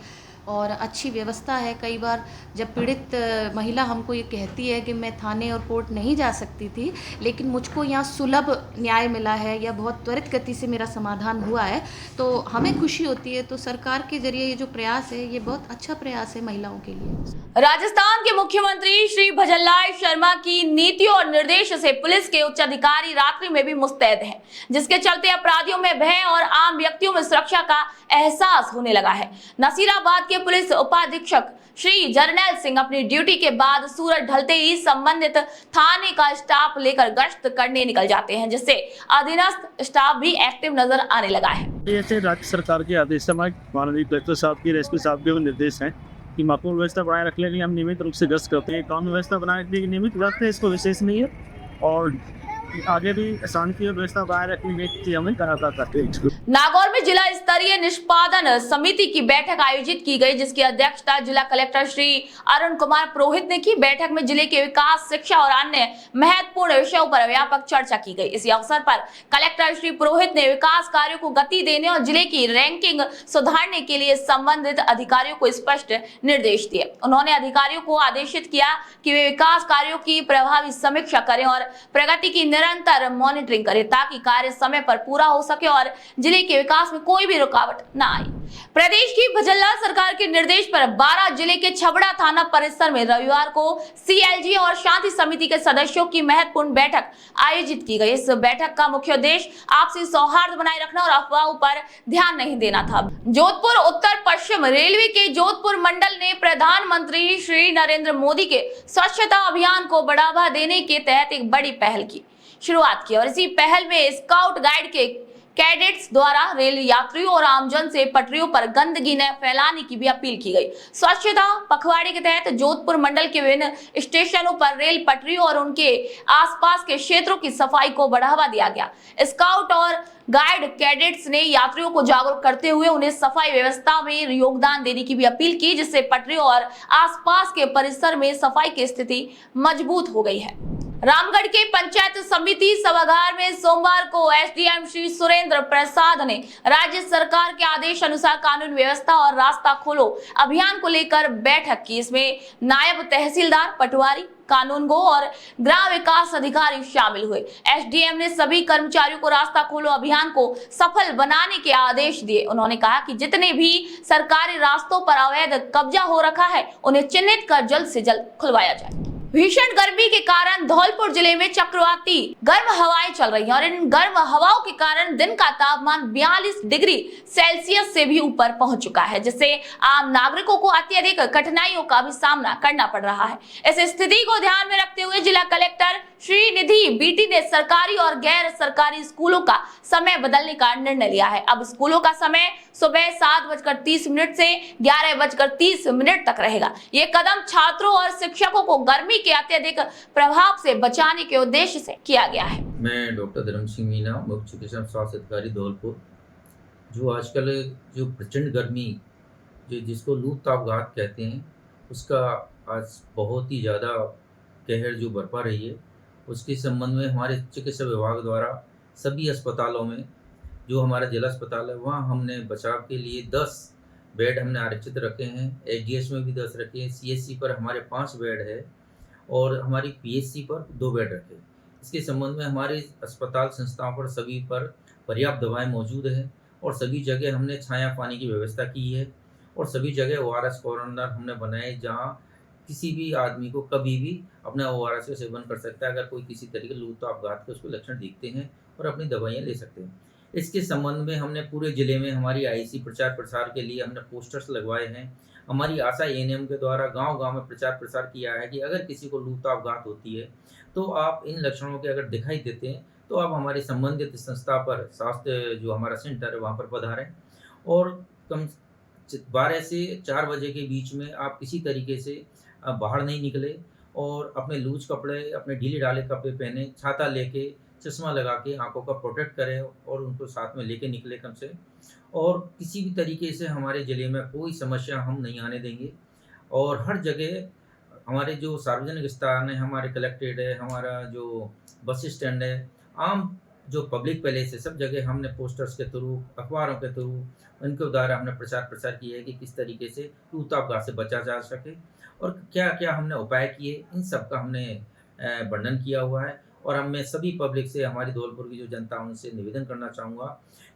और अच्छी व्यवस्था है। कई बार जब पीड़ित महिला हमको ये कहती है कि मैं थाने और कोर्ट नहीं जा सकती थी, लेकिन मुझको यहाँ सुलभ न्याय मिला है या बहुत त्वरित गति से मेरा समाधान हुआ है, तो हमें खुशी होती है। तो सरकार के जरिए ये जो प्रयास है ये बहुत अच्छा प्रयास है महिलाओं के लिए। राजस्थान के मुख्यमंत्री श्री भजनलाल शर्मा की नीतियों और निर्देश से पुलिस के उच्च अधिकारी रात्रि में भी मुस्तैद हैं, जिसके चलते अपराधियों में भय और आम व्यक्तियों में सुरक्षा का एहसास होने लगा है। नसीराबाद के पुलिस उपाधीक्षक श्री जरनैल सिंह अपनी ड्यूटी के बाद सूरज ढलते ही संबंधित थाने का स्टाफ लेकर गश्त करने निकल जाते हैं, जिससे अधीनस्थ स्टाफ भी एक्टिव नजर आने लगा है। ऐसे राज्य सरकार के आदेश है, माननीय कलेक्टर साहब की, एसपी साहब के निर्देश हैं कि माहौल व्यवस्था बनाए रखने के लिए हम नियमित रूप से गश्त करते हैं। कानून व्यवस्था बनाए रखने की नियमित गश्त है, इसको विशेष नहीं है और आगे भी शांति और व्यवस्था बनाए रखने की हमें कराता करते हैं। नागौर में जिला स्तरीय निष्पादन समिति की बैठक आयोजित की गई, जिसकी अध्यक्षता जिला कलेक्टर श्री अरुण कुमार पुरोहित ने की। बैठक में जिले के विकास, शिक्षा और अन्य महत्वपूर्ण विषयों पर व्यापक चर्चा की गई। इसी अवसर पर कलेक्टर श्री पुरोहित ने विकास कार्यों को गति देने और जिले की रैंकिंग सुधारने के लिए संबंधित अधिकारियों को स्पष्ट निर्देश दिए। उन्होंने अधिकारियों को आदेशित किया कि वे विकास कार्यों की प्रभावी समीक्षा करें और प्रगति की निरंतर मॉनिटरिंग करें, ताकि कार्य समय पर पूरा हो सके और जिले के विकास में कोई भी रुकावट न आए। प्रदेश की भजनलाल सरकार के निर्देश पर 12 जिले के छबड़ा थाना परिसर में रविवार को CLG और शांति समिति के सदस्यों की महत्वपूर्ण बैठक आयोजित की गई। इस बैठक का मुख्य उद्देश्य आपसी सौहार्द बनाए रखना और अफवाहों पर ध्यान नहीं देना था। जोधपुर उत्तर पश्चिम रेलवे के जोधपुर मंडल ने प्रधानमंत्री श्री नरेंद्र मोदी के स्वच्छता अभियान को बढ़ावा देने के तहत एक बड़ी पहल की शुरुआत की और इसी पहल में स्काउट गाइड के कैडेट्स द्वारा रेल यात्रियों और आमजन से पटरियों पर गंदगी न फैलाने की भी अपील की गई। स्वच्छता पखवाड़े के तहत जोधपुर मंडल के विभिन्न स्टेशनों पर रेल पटरियों और उनके आसपास के क्षेत्रों की सफाई को बढ़ावा दिया गया। स्काउट और गाइड कैडेट्स ने यात्रियों को जागरूक करते हुए उन्हें सफाई व्यवस्था में योगदान देने की भी अपील की, जिससे पटरियों और आसपास के परिसर में सफाई की स्थिति मजबूत हो गई है। रामगढ़ के पंचायत समिति सभागार में सोमवार को एसडीएम श्री सुरेंद्र प्रसाद ने राज्य सरकार के आदेश अनुसार कानून व्यवस्था और रास्ता खोलो अभियान को लेकर बैठक की। इसमें नायब तहसीलदार, पटवारी, कानूनगो और ग्राम विकास अधिकारी शामिल हुए। एसडीएम ने सभी कर्मचारियों को रास्ता खोलो अभियान को सफल बनाने के आदेश दिए। उन्होंने कहा कि जितने भी सरकारी रास्तों पर अवैध कब्जा हो रखा है उन्हें चिन्हित कर जल्द से जल्द खुलवाया जाए। भीषण गर्मी के कारण धौलपुर जिले में चक्रवाती गर्म हवाएं चल रही हैं और इन गर्म हवाओं के कारण दिन का तापमान 42 डिग्री सेल्सियस से भी ऊपर पहुंच चुका है, जिससे आम नागरिकों को अत्यधिक कठिनाइयों का भी सामना करना पड़ रहा है। इस स्थिति को ध्यान में रखते हुए जिला कलेक्टर श्रीनिधि बीटी ने सरकारी और गैर सरकारी स्कूलों का समय बदलने का निर्णय लिया है। अब स्कूलों का समय सुबह 7:30 से 11:30 तक रहेगा। ये कदम छात्रों और शिक्षकों को गर्मी के अत्यधिक प्रभाव से बचाने के उद्देश्य से किया गया है। मैं डॉक्टर धर्म सिंह मीना, मुख्य चिकित्सा स्वास्थ्य अधिकारी धौलपुर। जो आजकल जो प्रचंड गर्मी जिसको लू तापघात कहते हैं, उसका आज बहुत ही ज़्यादा कहर जो बरपा रही है, उसके संबंध में हमारे चिकित्सा विभाग द्वारा सभी अस्पतालों में, जो हमारा जिला अस्पताल है वहाँ हमने बचाव के लिए 10 बेड हमने आरक्षित रखे हैं। एचडीएस में भी 10 रखे हैं। सीएचसी पर हमारे 5 बेड है और हमारी पीएचसी पर 2 बेड रखे। इसके संबंध में हमारे अस्पताल संस्थाओं पर सभी पर पर्याप्त दवाएं मौजूद हैं और सभी जगह हमने छाया पानी की व्यवस्था की है और सभी जगह ORS कॉर्नर हमने बनाए, जहाँ किसी भी आदमी को कभी भी अपना ORS का सेवन कर सकता है अगर कोई किसी तरीके लू तापघात के उसको लक्षण दिखते हैं, और अपनी दवाइयाँ ले सकते हैं। इसके संबंध में हमने पूरे ज़िले में हमारी आईसी प्रचार प्रसार के लिए हमने पोस्टर्स लगवाए हैं। हमारी आशा एएनएम के द्वारा गांव-गांव में प्रचार प्रसार किया है कि अगर किसी को लू तापघात होती है तो आप इन लक्षणों के अगर दिखाई देते हैं तो आप हमारे संबंधित संस्था पर, स्वास्थ्य जो हमारा सेंटर है वहाँ पर पधारें और कम 12 से 4 बजे के बीच में आप किसी तरीके से बाहर नहीं निकले और अपने लूज कपड़े, अपने ढीले ढाले कपड़े पहने, छाता लेके, चश्मा लगा के आंखों का प्रोटेक्ट करें और उनको साथ में लेके निकले कम से। और किसी भी तरीके से हमारे ज़िले में कोई समस्या हम नहीं आने देंगे। और हर जगह हमारे जो सार्वजनिक स्थान है, हमारे कलेक्ट्रेट है, हमारा जो बस स्टैंड है, आम जो पब्लिक पैलेस है, सब जगह हमने पोस्टर्स के थ्रू, अखबारों के थ्रू, उनके द्वारा हमने प्रचार प्रसार किया है कि किस तरीके से लू तापघात से बचा जा सके और क्या क्या हमने उपाय किए, इन सब का हमने वर्णन किया हुआ है। और मैं सभी पब्लिक से, हमारी धौलपुर की जो जनता है उनसे निवेदन करना चाहूँगा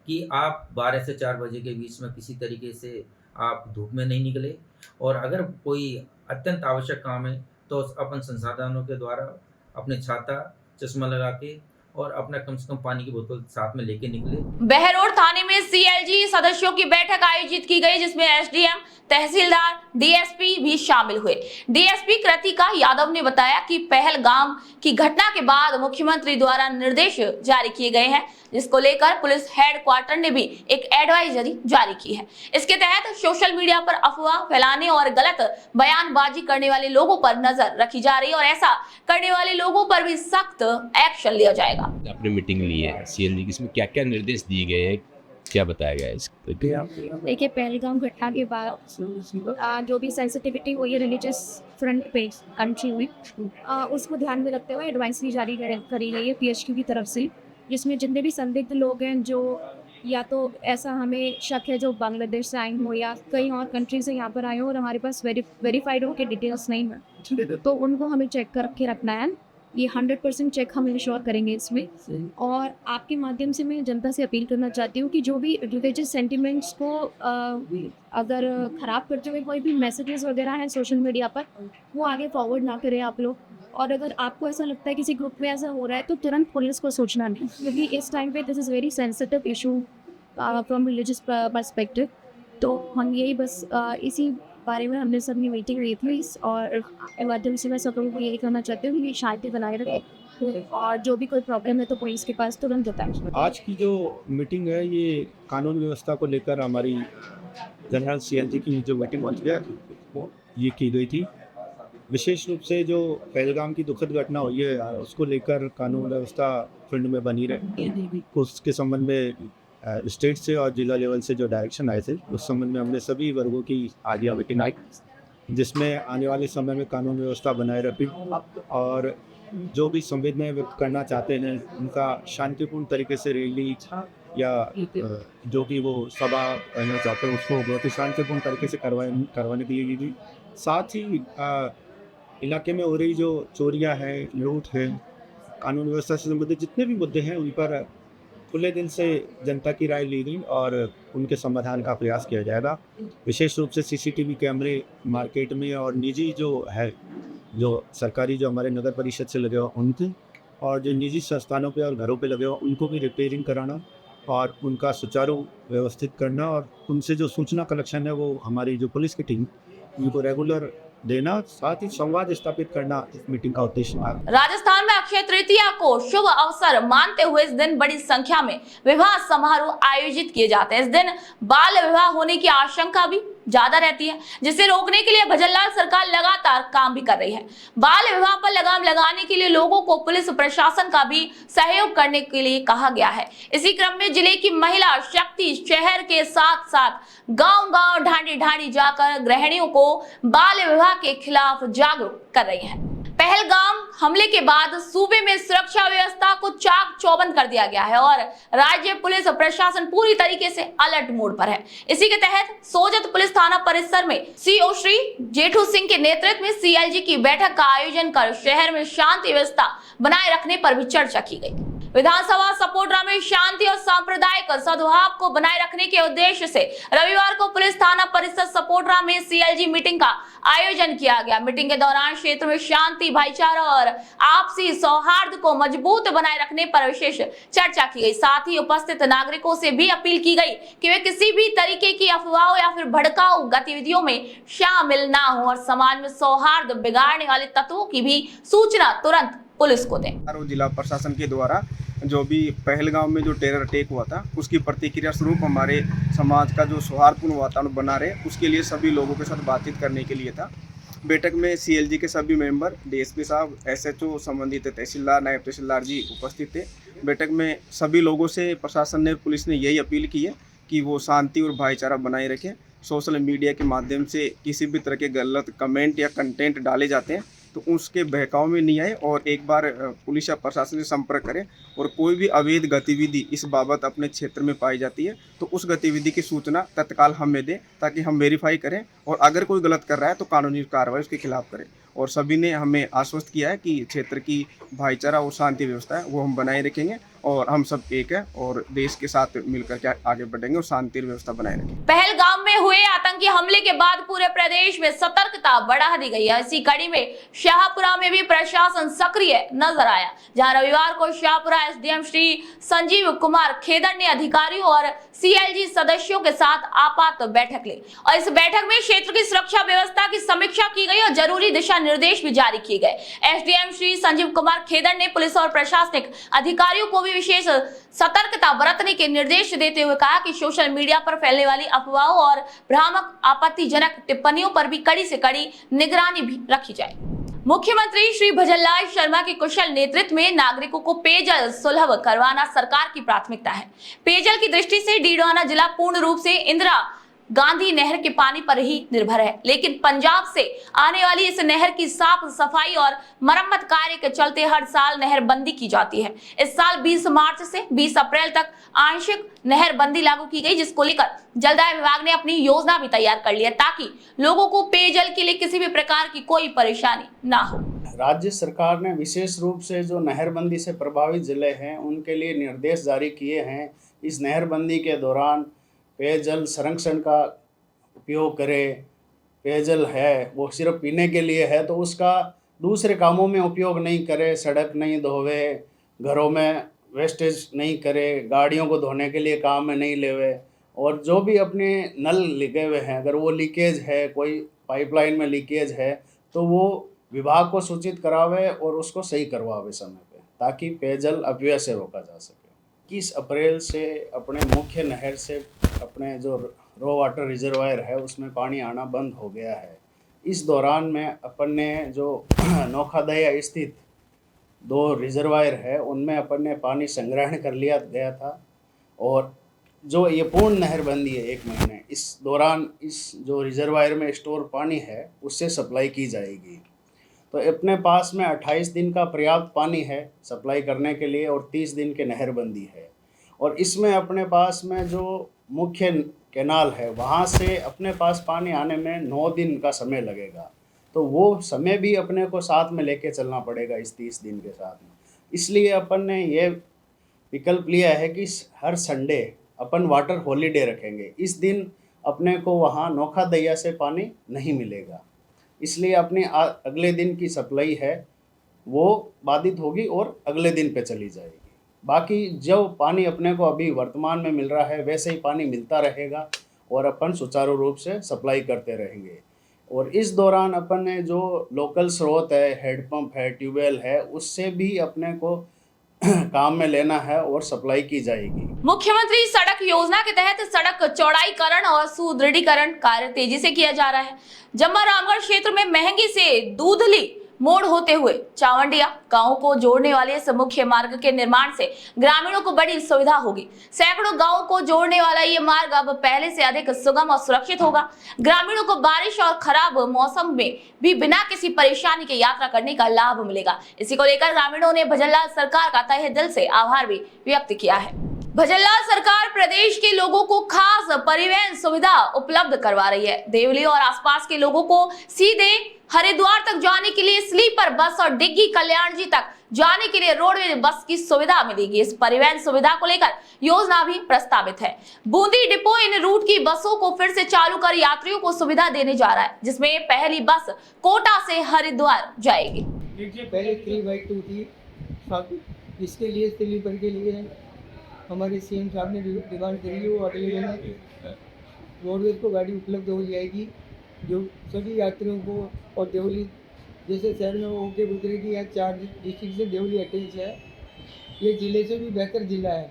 कि आप 12 से 4 बजे के बीच में किसी तरीके से आप धूप में नहीं निकले और अगर कोई अत्यंत आवश्यक काम है तो अपन संसाधनों के द्वारा अपने छाता, चश्मा लगा के और अपना कम से कम पानी की बोतल साथ में लेके निकले। बहरोड थाने में सीएलजी सदस्यों की बैठक आयोजित की गई, जिसमें एसडीएम, तहसीलदार, डीएसपी भी शामिल हुए। डीएसपी कृतिका यादव ने बताया कि पहलगाम की घटना के बाद मुख्यमंत्री द्वारा निर्देश जारी किए गए हैं, जिसको लेकर पुलिस हेडक्वार्टर ने भी एक एडवाइजरी जारी की है। इसके तहत सोशल मीडिया पर अफवाह फैलाने और गलत बयानबाजी करने वाले लोगों पर नजर रखी जा रही है और ऐसा करने वाले लोगों पर भी सख्त एक्शन लिया जाएगा। आपने मीटिंग ली है सीएलजी की, इसमें क्या क्या निर्देश दिए गए हैं, क्या बताया गया है? देखिए, पहलगाम घटना के बाद जो भी सेंसिटिविटी हुई है रिलीजियस फ्रंट पे कंट्री में, उसको ध्यान में रखते हुए एडवाइजरी जारी करी गई है पीएचक्यू की तरफ से, जिसमें जितने भी संदिग्ध लोग हैं जो या तो ऐसा हमें शक है जो बांग्लादेश से आए हो या कई और कंट्री से यहाँ पर आए हो और हमारे पास वेरीफाइड हो के डिटेल्स नहीं है, तो उनको हमें चेक करके रखना है। ये 100% चेक हम इंश्योर करेंगे इसमें। और आपके माध्यम से मैं जनता से अपील करना चाहती हूँ कि जो भी रिलीजियस सेंटिमेंट्स को अगर ख़राब करते हुए कोई भी मैसेजेस वगैरह हैं सोशल मीडिया पर, वो आगे फॉरवर्ड ना करें आप लोग। और अगर आपको ऐसा लगता है किसी ग्रुप में ऐसा हो रहा है तो तुरंत पुलिस को सूचना दें, क्योंकि इस टाइम पे this is very sensitive issue from religious perspective. तो हम यही बस इसी बारे में हमने सबने मीटिंग ली थी और माध्यम से मैं सब लोगों को यही कहना चाहती हूँ कि शांति बनाए रखें और जो भी कोई प्रॉब्लम है तो पुलिस के पास तुरंत बताएं। आज की जो मीटिंग है ये कानून व्यवस्था को लेकर हमारी जनरल CLG की जो मीटिंग होती है ये की गई थी। विशेष रूप से जो पहलगाम की दुखद घटना हुई है उसको लेकर कानून व्यवस्था फील्ड में बनी रहे, उसके संबंध में स्टेट से और जिला लेवल से जो डायरेक्शन आए थे उस संबंध में हमने सभी वर्गों की आज यह मीटिंग आई, जिसमें आने वाले समय में कानून व्यवस्था बनाए रखी और जो भी संवेदनाएं व्यक्त करना चाहते हैं उनका शांतिपूर्ण तरीके से रैली या जो भी वो सभा करना चाहते हैं उसको बहुत ही शांतिपूर्ण तरीके से करवाने के लिए भी, साथ ही इलाके में हो रही जो चोरियां हैं, लूट है, कानून व्यवस्था से संबंधित जितने भी मुद्दे हैं उन पर खुले दिल से जनता की राय ली गई और उनके समाधान का प्रयास किया जाएगा। विशेष रूप से CCTV कैमरे मार्केट में और निजी जो है, जो सरकारी जो हमारे नगर परिषद से लगे हुए उनके और जो निजी संस्थानों पे और घरों पे लगे हुए उनको भी रिपेयरिंग कराना और उनका सुचारू व्यवस्थित करना और उनसे जो सूचना कलेक्शन है वो हमारी जो पुलिस की टीम उनको रेगुलर देना, साथ ही संवाद स्थापित करना इस मीटिंग का उद्देश्य है। राजस्थान में अक्षय तृतीया को शुभ अवसर मानते हुए इस दिन बड़ी संख्या में विवाह समारोह आयोजित किए जाते हैं। इस दिन बाल विवाह होने की आशंका भी ज्यादा रहती है, जिसे रोकने के लिए भजनलाल सरकार लगातार काम भी कर रही है। बाल विवाह पर लगाम लगाने के लिए लोगों को पुलिस प्रशासन का भी सहयोग करने के लिए कहा गया है। इसी क्रम में जिले की महिला शक्ति शहर के साथ साथ गांव-गांव ढांडी जाकर गृहिणियों को बाल विवाह के खिलाफ जागरूक कर रही है। पहलगाम हमले के बाद सूबे में सुरक्षा व्यवस्था को चाक चौबंद कर दिया गया है और राज्य पुलिस प्रशासन पूरी तरीके से अलर्ट मोड पर है। इसी के तहत सोजत पुलिस थाना परिसर में CO श्री जेठू सिंह के नेतृत्व में CLG की बैठक का आयोजन कर शहर में शांति व्यवस्था बनाए रखने पर भी चर्चा की गई। विधानसभा सपोट्रा में शांति और सांप्रदायिक सद्भाव को बनाए रखने के उद्देश्य से रविवार को पुलिस थाना परिसर सपोट्रा में CLG मीटिंग का आयोजन किया गया। मीटिंग के दौरान क्षेत्र में शांति, भाईचारा और आपसी सौहार्द को मजबूत बनाए रखने पर विशेष चर्चा की गई। साथ ही उपस्थित नागरिकों से भी अपील की गई कि वे किसी भी तरीके की अफवाहों या फिर भड़काऊ गतिविधियों में शामिल ना हो और समाज में सौहार्द बिगाड़ने वाले तत्वों की भी सूचना तुरंत पुलिस को दें। जिला प्रशासन के द्वारा जो भी पहलगाम में जो टेरर अटैक हुआ था उसकी प्रतिक्रिया स्वरूप हमारे समाज का जो सौहार्दपूर्ण वातावरण बना रहे उसके लिए सभी लोगों के साथ बातचीत करने के लिए था। बैठक में CLG के सभी मेंबर, DSP साहब, SHO, संबंधित तहसीलदार, नायब तहसीलदार जी उपस्थित थे। बैठक में सभी लोगों से प्रशासन ने, पुलिस ने यही अपील की है कि वो शांति और भाईचारा बनाए रखें। सोशल मीडिया के माध्यम से किसी भी तरह के गलत कमेंट या कंटेंट डाले जाते हैं तो उसके बहकाव में नहीं आए और एक बार पुलिस या प्रशासन से संपर्क करें और कोई भी अवैध गतिविधि इस बाबत अपने क्षेत्र में पाई जाती है तो उस गतिविधि की सूचना तत्काल हमें दें ताकि हम वेरीफाई करें और अगर कोई गलत कर रहा है तो कानूनी कार्रवाई उसके खिलाफ करें। और सभी ने हमें आश्वस्त किया है कि क्षेत्र की भाईचारा और शांति व्यवस्था है वो हम बनाए रखेंगे और हम सब एक है और देश के साथ मिलकर के आगे बढ़ेंगे और शांति व्यवस्था बनाए रखेंगे। पहलगाम में हुए आतंकी हमले के बाद पूरे प्रदेश में सतर्कता बढ़ा दी गई है। इसी कड़ी में शाहपुरा में भी प्रशासन सक्रिय नजर आया, जहां रविवार को शाहपुरा SDM श्री संजीव कुमार खेदर ने अधिकारियों और CLG सदस्यों के साथ आपात बैठक ली और इस बैठक में क्षेत्र की सुरक्षा व्यवस्था की समीक्षा की गई और जरूरी दिशा निर्देश भी जारी किए गए। SDM श्री संजीव कुमार खेदर ने पुलिस और प्रशासनिक अधिकारियों को भी विशेष सतर्कता बरतने के निर्देश देते हुए कहा कि सोशल मीडिया पर फैलने वाली अफवाहों और भ्रामक आपत्तिजनक टिप्पणियों पर भी कड़ी से कड़ी निगरानी भी रखी जाए। मुख्यमंत्री श्री भजनलाल शर्मा के कुशल नेतृत्व में नागरिकों को पेयजल सुलभ करवाना सरकार की प्राथमिकता है। पेयजल की दृष्टि से डीडवाना जिला पूर्ण रूप से इंदिरा गांधी नहर के पानी पर ही निर्भर है, लेकिन पंजाब से आने वाली इस नहर की साफ सफाई और मरम्मत कार्य के चलते हर साल नहर बंदी की जाती है। इस साल 20 मार्च से 20 अप्रैल तक आंशिक नहर बंदी लागू की गई, जिसको लेकर जलदाय विभाग ने अपनी योजना भी तैयार कर ली है ताकि लोगों को पेयजल के लिए किसी भी प्रकार की कोई परेशानी ना हो। राज्य सरकार ने विशेष रूप से जो नहरबंदी से प्रभावित जिले हैं उनके लिए निर्देश जारी किए हैं। इस नहरबंदी के दौरान पेयजल संरक्षण का उपयोग करें। पेयजल है वो सिर्फ पीने के लिए है तो उसका दूसरे कामों में उपयोग नहीं करें। सड़क नहीं धोवे, घरों में वेस्टेज नहीं करे, गाड़ियों को धोने के लिए काम में नहीं लेवे और जो भी अपने नल लगे हुए हैं अगर वो लीकेज है, कोई पाइपलाइन में लीकेज है तो वो विभाग को सूचित करावे और उसको सही करवावे समय पे, ताकि पेयजल अपव्यय से रोका जा सके। 21 अप्रैल से अपने मुख्य नहर से अपने जो रो वाटर रिजर्वायर है उसमें पानी आना बंद हो गया है। इस दौरान में अपन ने जो नौखादया स्थित 2 रिजर्वायर है उनमें अपन ने पानी संग्रहण कर लिया गया था, और जो ये पूर्ण नहरबंदी है 1 महीने, इस दौरान इस जो रिजर्वायर में स्टोर पानी है उससे सप्लाई की जाएगी। तो अपने पास में 28 दिन का पर्याप्त पानी है सप्लाई करने के लिए और 30 दिन के नहरबंदी है। और इसमें अपने पास में जो मुख्य कैनाल है वहाँ से अपने पास पानी आने में 9 दिन का समय लगेगा, तो वो समय भी अपने को साथ में लेके चलना पड़ेगा इस 30 दिन के साथ में। इसलिए अपन ने ये विकल्प लिया है कि हर संडे अपन वाटर हॉलीडे रखेंगे। इस दिन अपने को वहाँ नौखादया से पानी नहीं मिलेगा, इसलिए अपनी अगले दिन की सप्लाई है वो बाधित होगी और अगले दिन पे चली जाएगी। बाकी जो पानी अपने को अभी वर्तमान में मिल रहा है वैसे ही पानी मिलता रहेगा और अपन सुचारू रूप से सप्लाई करते रहेंगे। और इस दौरान अपन ने जो लोकल स्रोत है, हैंडपम्प है, ट्यूबवेल है, उससे भी अपने को काम में लेना है और सप्लाई की जाएगी। मुख्यमंत्री सड़क योजना के तहत सड़क चौड़ाईकरण और सुदृढ़ीकरण कार्य तेजी से किया जा रहा है। जम्मा रामगढ़ क्षेत्र में महंगी से दूधली मोड़ होते हुए चावंडिया गांव को जोड़ने वाले इस मुख्य मार्ग के निर्माण से ग्रामीणों को बड़ी सुविधा होगी। सैकड़ों गांवों को जोड़ने वाला ये मार्ग अब पहले से अधिक सुगम और सुरक्षित होगा। ग्रामीणों को बारिश और खराब मौसम में भी बिना किसी परेशानी के यात्रा करने का लाभ मिलेगा। इसी को लेकर ग्रामीणों ने भजनलाल सरकार का तहे दिल से आभार भी व्यक्त किया है। भजनलाल सरकार प्रदेश के लोगों को खास परिवहन सुविधा उपलब्ध करवा रही है। देवली और आसपास के लोगों को सीधे हरिद्वार तक जाने के लिए स्लीपर बस और डिग्गी कल्याण जी तक जाने के लिए रोडवेज बस की सुविधा मिलेगी। इस परिवहन सुविधा को लेकर योजना भी प्रस्तावित है। बूंदी डिपो इन रूट की बसों को फिर से चालू कर यात्रियों को सुविधा देने जा रहा है, जिसमें पहली बस कोटा से हरिद्वार जाएगी। पहले 3x2 थी, इसके लिए स्लीपर के लिए हमारे सीएम साहब ने डिमांड करी है, वो अगले दिन रोडवेज को गाड़ी उपलब्ध हो जाएगी जो सभी यात्रियों को। और देवली जैसे शहर में होके उतरेगी, या 4 डिस्ट्रिक्ट से देवली अटैच है, ये ज़िले से भी बेहतर ज़िला है।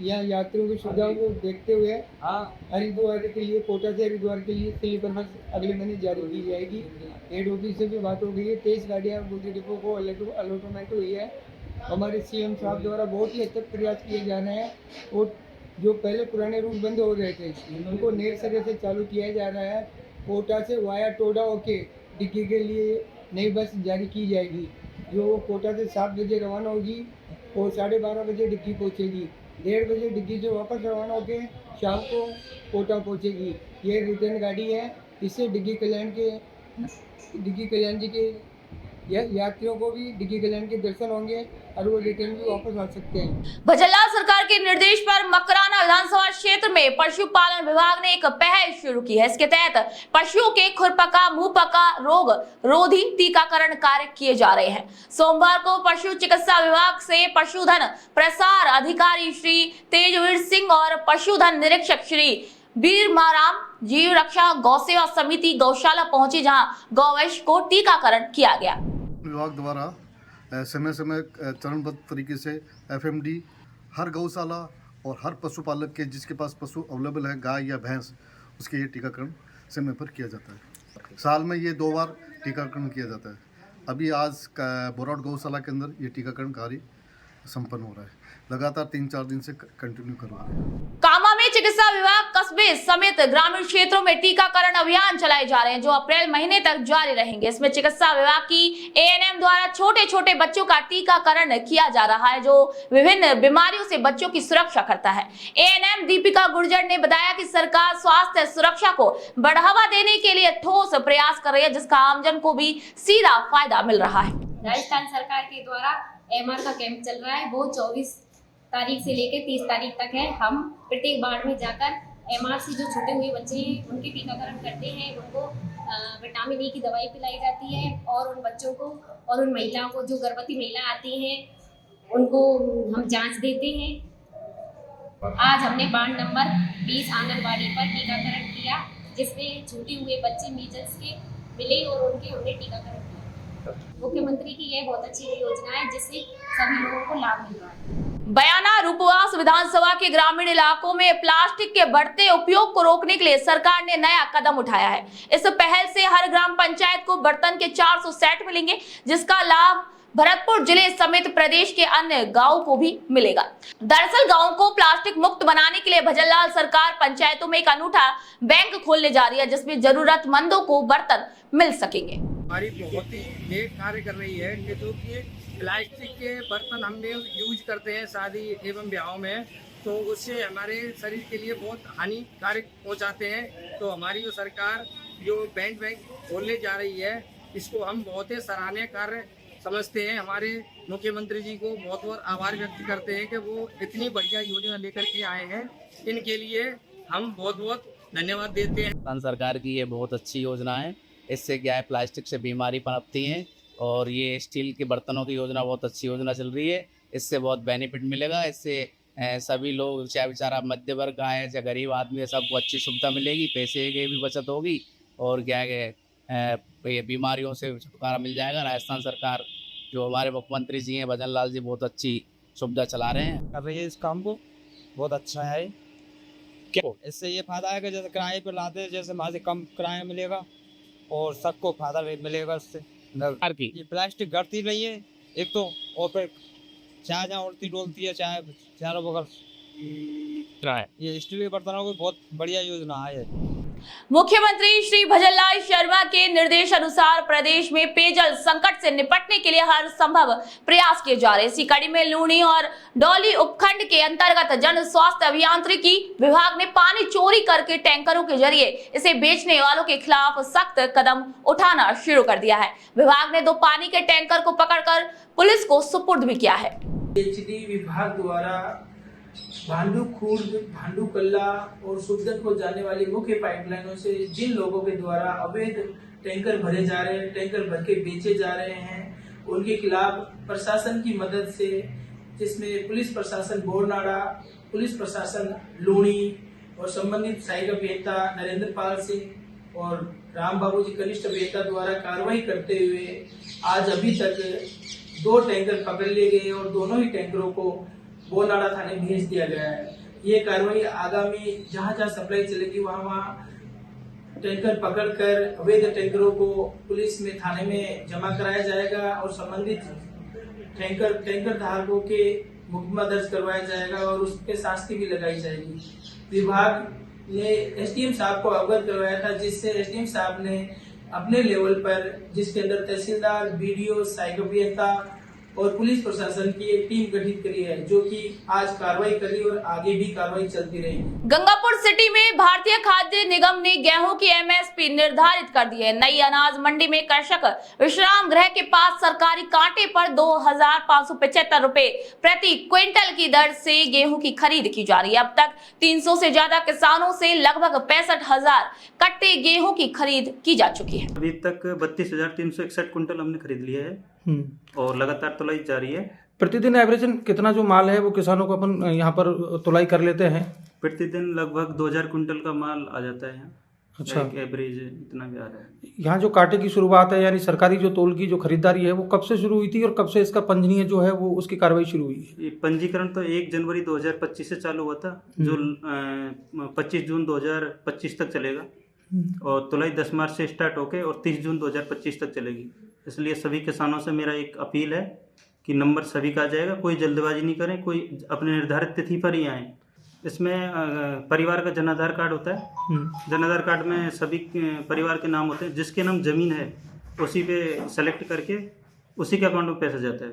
यहाँ यात्रियों की सुविधाओं को देखते हुए हरिद्वार के लिए, कोटा से हरिद्वार के लिए स्लीपर बस अगले महीने जारी की जाएगी। हेड ऑफिस से भी बात हो गई है, 23 गाड़ियाँ बूंदी डिपो को अलॉटमेंट हुई है। हमारे सीएम साहब द्वारा बहुत ही अच्छे प्रयास किए जा रहे हैं, और जो पहले पुराने रूट बंद हो रहे थे उनको नए सिरे से चालू किया जा रहा है। कोटा से वाया टोडा होके डिग्गी के लिए नई बस जारी की जाएगी, जो कोटा से 7 बजे रवाना होगी और 12:30 बजे डिग्गी पहुंचेगी। 1:30 बजे डिग्गी से वापस रवाना होके शाम को कोटा पहुंचेगी। ये रिटर्न गाड़ी है, इससे डिग्गी कल्याण जी के यात्रियों को भी डिग्गी कल्याण के दर्शन होंगे और वो रिटर्न भी वापस आ सकते हैं। भजनलाल सरकार के निर्देश पर मकराना विधानसभा क्षेत्र में पशुपालन विभाग ने एक पहल शुरू की है। इसके तहत पशुओं के खुरपका, मुंहपका रोग रोधी टीकाकरण कार्य किए जा रहे हैं। सोमवार को पशु चिकित्सा विभाग से पशुधन प्रसार अधिकारी श्री तेजवीर सिंह और पशुधन निरीक्षक श्री बीरमाराम जीव रक्षा गौसेवा समिति गौशाला पहुंची, जहां गौवंश को टीकाकरण किया गया। विभाग द्वारा समय समय चरणबद्ध तरीके से एफएमडी हर गौशाला और हर पशुपालक के जिसके पास पशु अवेलेबल है, गाय या भैंस, उसके ये टीकाकरण समय पर किया जाता है। साल में ये 2 बार टीकाकरण किया जाता है। अभी आज बोराट गौशाला के अंदर ये टीकाकरण कार्य संपन्न हो रहा है। लगातार 3-4 दिन से कंटिन्यू करवा रहे हैं। कामा में चिकित्सा विभाग कस्बे समेत ग्रामीण क्षेत्रों में टीकाकरण अभियान चलाए जा रहे हैं, जो अप्रैल महीने तक जारी रहेंगे। इसमें चिकित्सा विभाग की एएनएम द्वारा छोटे छोटे बच्चों का टीकाकरण किया जा रहा है, जो विभिन्न बीमारियों से बच्चों की सुरक्षा करता है। एएनएम दीपिका गुर्जर ने बताया कि सरकार स्वास्थ्य सुरक्षा को बढ़ावा देने के लिए ठोस प्रयास कर रही है, जिसका आमजन को भी सीधा फायदा मिल रहा है। राजस्थान सरकार के द्वारा एमआर का कैंप चल रहा है, वो 24 तारीख से लेकर 30 तारीख तक है। हम प्रत्येक वार्ड में जाकर एमआर से जो छूटे हुए बच्चे हैं उनके टीकाकरण करते हैं। उनको विटामिन ई की दवाई पिलाई जाती है, और उन बच्चों को और उन महिलाओं को, जो गर्भवती महिला आती हैं, उनको हम जांच देते हैं। आज हमने वार्ड नंबर 20 आंगनबाड़ी पर टीकाकरण किया, जिसमें छूटे हुए बच्चे मीजल्स के मिले और उनके हमने टीकाकरण किया। मुख्यमंत्री की यह बहुत अच्छी योजना है जिससे सभी लोगों को लाभ मिल रहा है। बयाना रूपवास विधानसभा के ग्रामीण इलाकों में प्लास्टिक के बढ़ते उपयोग को रोकने के लिए सरकार ने नया कदम उठाया है। इस पहल से हर ग्राम पंचायत को बर्तन के 400 सेट मिलेंगे, जिसका लाभ भरतपुर जिले समेत प्रदेश के अन्य गांवों को भी मिलेगा। दरअसल गांवों को प्लास्टिक मुक्त बनाने के लिए भजनलाल सरकार पंचायतों में एक अनूठा बैंक खोलने जा रही है, जिसमें जरूरतमंदों को बर्तन मिल सकेंगे। हमारी बहुत ही नेक कार्य कर रही है कि जो कि प्लास्टिक के बर्तन हम यूज करते हैं शादी एवं ब्याहों में, तो उससे हमारे शरीर के लिए बहुत हानिकारक पहुंचाते हैं। तो हमारी जो सरकार जो बैंक खोलने जा रही है, इसको हम बहुत ही सराहनीय कार्य समझते हैं। हमारे मुख्यमंत्री जी को बहुत बहुत आभार व्यक्त करते हैं कि वो इतनी बढ़िया योजना लेकर के आए हैं। इनके लिए हम बहुत बहुत धन्यवाद देते हैं। सरकार की ये बहुत अच्छी योजना है। इससे क्या है, प्लास्टिक से बीमारी पनपती हैं और ये स्टील के बर्तनों की योजना बहुत अच्छी योजना चल रही है। इससे बहुत बेनिफिट मिलेगा। इससे सभी लोग, चाहे बेचारा मध्य वर्ग का है चाहे गरीब आदमी है, सबको अच्छी सुविधा मिलेगी, पैसे की भी बचत होगी और क्या है ये बीमारियों से छुटकारा मिल जाएगा। राजस्थान सरकार जो हमारे मुख्यमंत्री जी हैं भजनलाल जी बहुत अच्छी सुविधा चला रहे हैं, कर रही है इस काम को। बहुत अच्छा है। क्या इससे ये फायदा है कि जैसे किराए पर लाते हैं, जैसे वहाँ से कम किराया मिलेगा और सबको फायदा मिलेगा इससे। ये प्लास्टिक घटती नहीं है एक तो, और फिर चाहे जहाँ उड़ती डोलती है चाहे चारों बगल। ये स्टील के बर्तनों की बहुत बढ़िया योजना है। मुख्यमंत्री श्री भजनलाल शर्मा के निर्देश अनुसार प्रदेश में पेयजल संकट से निपटने के लिए हर संभव प्रयास किए जा रहे हैं। इसी कड़ी में लूणी और डौली उपखंड के अंतर्गत जन स्वास्थ्य अभियांत्रिकी विभाग ने पानी चोरी करके टैंकरों के जरिए इसे बेचने वालों के खिलाफ सख्त कदम उठाना शुरू कर दिया है। विभाग ने 2 पानी के टैंकर को पकड़कर पुलिस को सुपुर्द भी किया है। एचडी विभाग द्वारा भांडू खुर्द, भांडू कल्ला और सुखदत को जाने वाली मुख्य पाइपलाइनों से जिन लोगों के द्वारा अवैध टैंकर भरे जा रहे हैं, टैंकर भर के बेचे जा रहे हैं, उनके खिलाफ प्रशासन की मदद से, जिसमें पुलिस प्रशासन बोरनाड़ा, पुलिस प्रशासन लूणी और संबंधित सहायक अभियंता नरेंद्र पाल सिंह और राम बाबू जी कनिष्ठ अभियंता द्वारा कार्रवाई करते हुए आज अभी तक 2 टैंकर पकड़ लिए गए और दोनों ही टैंकरों को बोरनाड़ा थाने भेज दिया गया है। ये कार्रवाई आगामी जहां जहां सप्लाई चलेगी वहां टैंकर पकड़कर अवैध टैंकरों को पुलिस में थाने में जमा कराया जाएगा और संबंधित टैंकर धारकों के मुकदमा दर्ज करवाया जाएगा और उसके शास्ति भी लगाई जाएगी। विभाग ने एसडीएम साहब को अवगत करवाया था, जिससे एसडीएम साहब ने अपने लेवल पर, जिसके अंदर तहसीलदार, बीडीओ, सहायक अभियंता और पुलिस प्रशासन की एक टीम गठित करी है, जो कि आज कार्रवाई करी और आगे भी कार्रवाई चलती रहेगी। गंगापुर सिटी में भारतीय खाद्य निगम ने गेहूं की एमएसपी निर्धारित कर दी है। नई अनाज मंडी में कृषक विश्राम गृह के पास सरकारी कांटे पर 2,575 रुपए प्रति क्विंटल की दर से गेहूं की खरीद की जा रही है। अब तक 300 से ज्यादा किसानों से लगभग 65,000 कट्टे गेहूं की खरीद की जा चुकी है। अभी तक 32,361 कुंटल हमने खरीद लिया है और लगातार तुलाई जारी है। प्रतिदिन एवरेजन कितना जो माल है वो किसानों को अपन यहाँ पर तुलाई कर लेते हैं? प्रतिदिन लगभग 2,000 कुंटल का माल आ जाता है यहाँ। अच्छा, एवरेज इतना भी आ रहा है। यहाँ जो कांटे की शुरुआत है, यानी सरकारी जो तोल की जो खरीदारी है, वो कब से शुरू हुई थी और कब से इसका पंजीयन जो है वो उसकी कार्रवाई शुरू हुई है? ये पंजीकरण तो 1 जनवरी 2025 से चालू हुआ था, जो 25 जून 2025 तक चलेगा और तुलाई 10 मार्च से स्टार्ट होके और 30 जून 2025 तक चलेगी। इसलिए सभी किसानों से मेरा एक अपील है कि नंबर सभी का आ जाएगा, कोई जल्दबाजी नहीं करें, कोई अपने निर्धारित तिथि पर ही आए। इसमें परिवार का जन आधार कार्ड होता है। जन आधार कार्ड में सभी परिवार के नाम होते हैं, जिसके नाम जमीन है उसी पे सेलेक्ट करके उसी के अकाउंट में पैसा जाता है।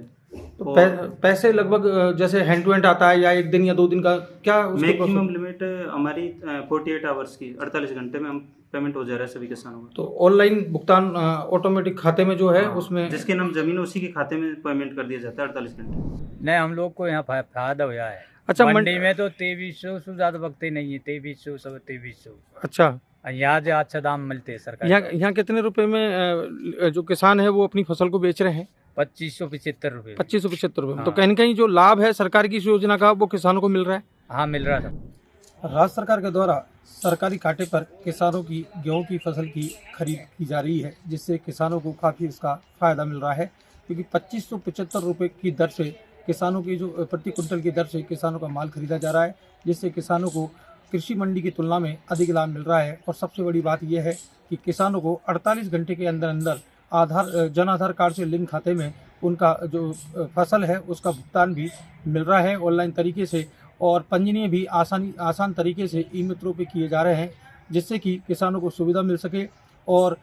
तो पैसे लगभग जैसे हैंड टू हैंड आता है या 1 दिन या 2 दिन का, क्या मैक्सिमम लिमिट हमारी 48 आवर्स की, 48 घंटे में हम पेमेंट हो जा रहा है सभी किसानों का। तो ऑनलाइन भुगतान ऑटोमेटिक खाते में जो है उसमें जिसके नाम जमीन उसी के खाते में पेमेंट कर दिया जाता है 48 घंटे। नहीं, हम लोग को यहाँ फायदा हुआ है। अच्छा, मंडी में तो 2300 से ज्यादा वक्त नहीं है, 2300 सब 2300। अच्छा, यहाँ जो अच्छा दाम मिलते हैं सरकार। यहाँ कितने रुपए में जो किसान है वो अपनी फसल को बेच रहे हैं? 2575 रुपये। 2575 रुपये। तो कहीं ना कहीं जो लाभ है सरकार की इस योजना का वो किसानों को मिल रहा है? हाँ, मिल रहा है। राज्य सरकार के द्वारा सरकारी कांटे पर किसानों की गेहूं की फसल की खरीद की जा रही है, जिससे किसानों को काफ़ी इसका फ़ायदा मिल रहा है, क्योंकि 2575 रुपये की दर से किसानों की जो प्रति कुंटल की दर से किसानों का माल खरीदा जा रहा है, जिससे किसानों को कृषि मंडी की तुलना में अधिक लाभ मिल रहा है। और सबसे बड़ी बात यह है कि किसानों को 48 घंटे के अंदर अंदर जन आधार कार्ड से लिंक खाते में उनका जो फसल है उसका भुगतान भी मिल रहा है ऑनलाइन तरीके से, और पंजीयन भी आसान तरीके से ई मित्रों पे किए जा रहे हैं, जिससे कि किसानों को सुविधा मिल सके। और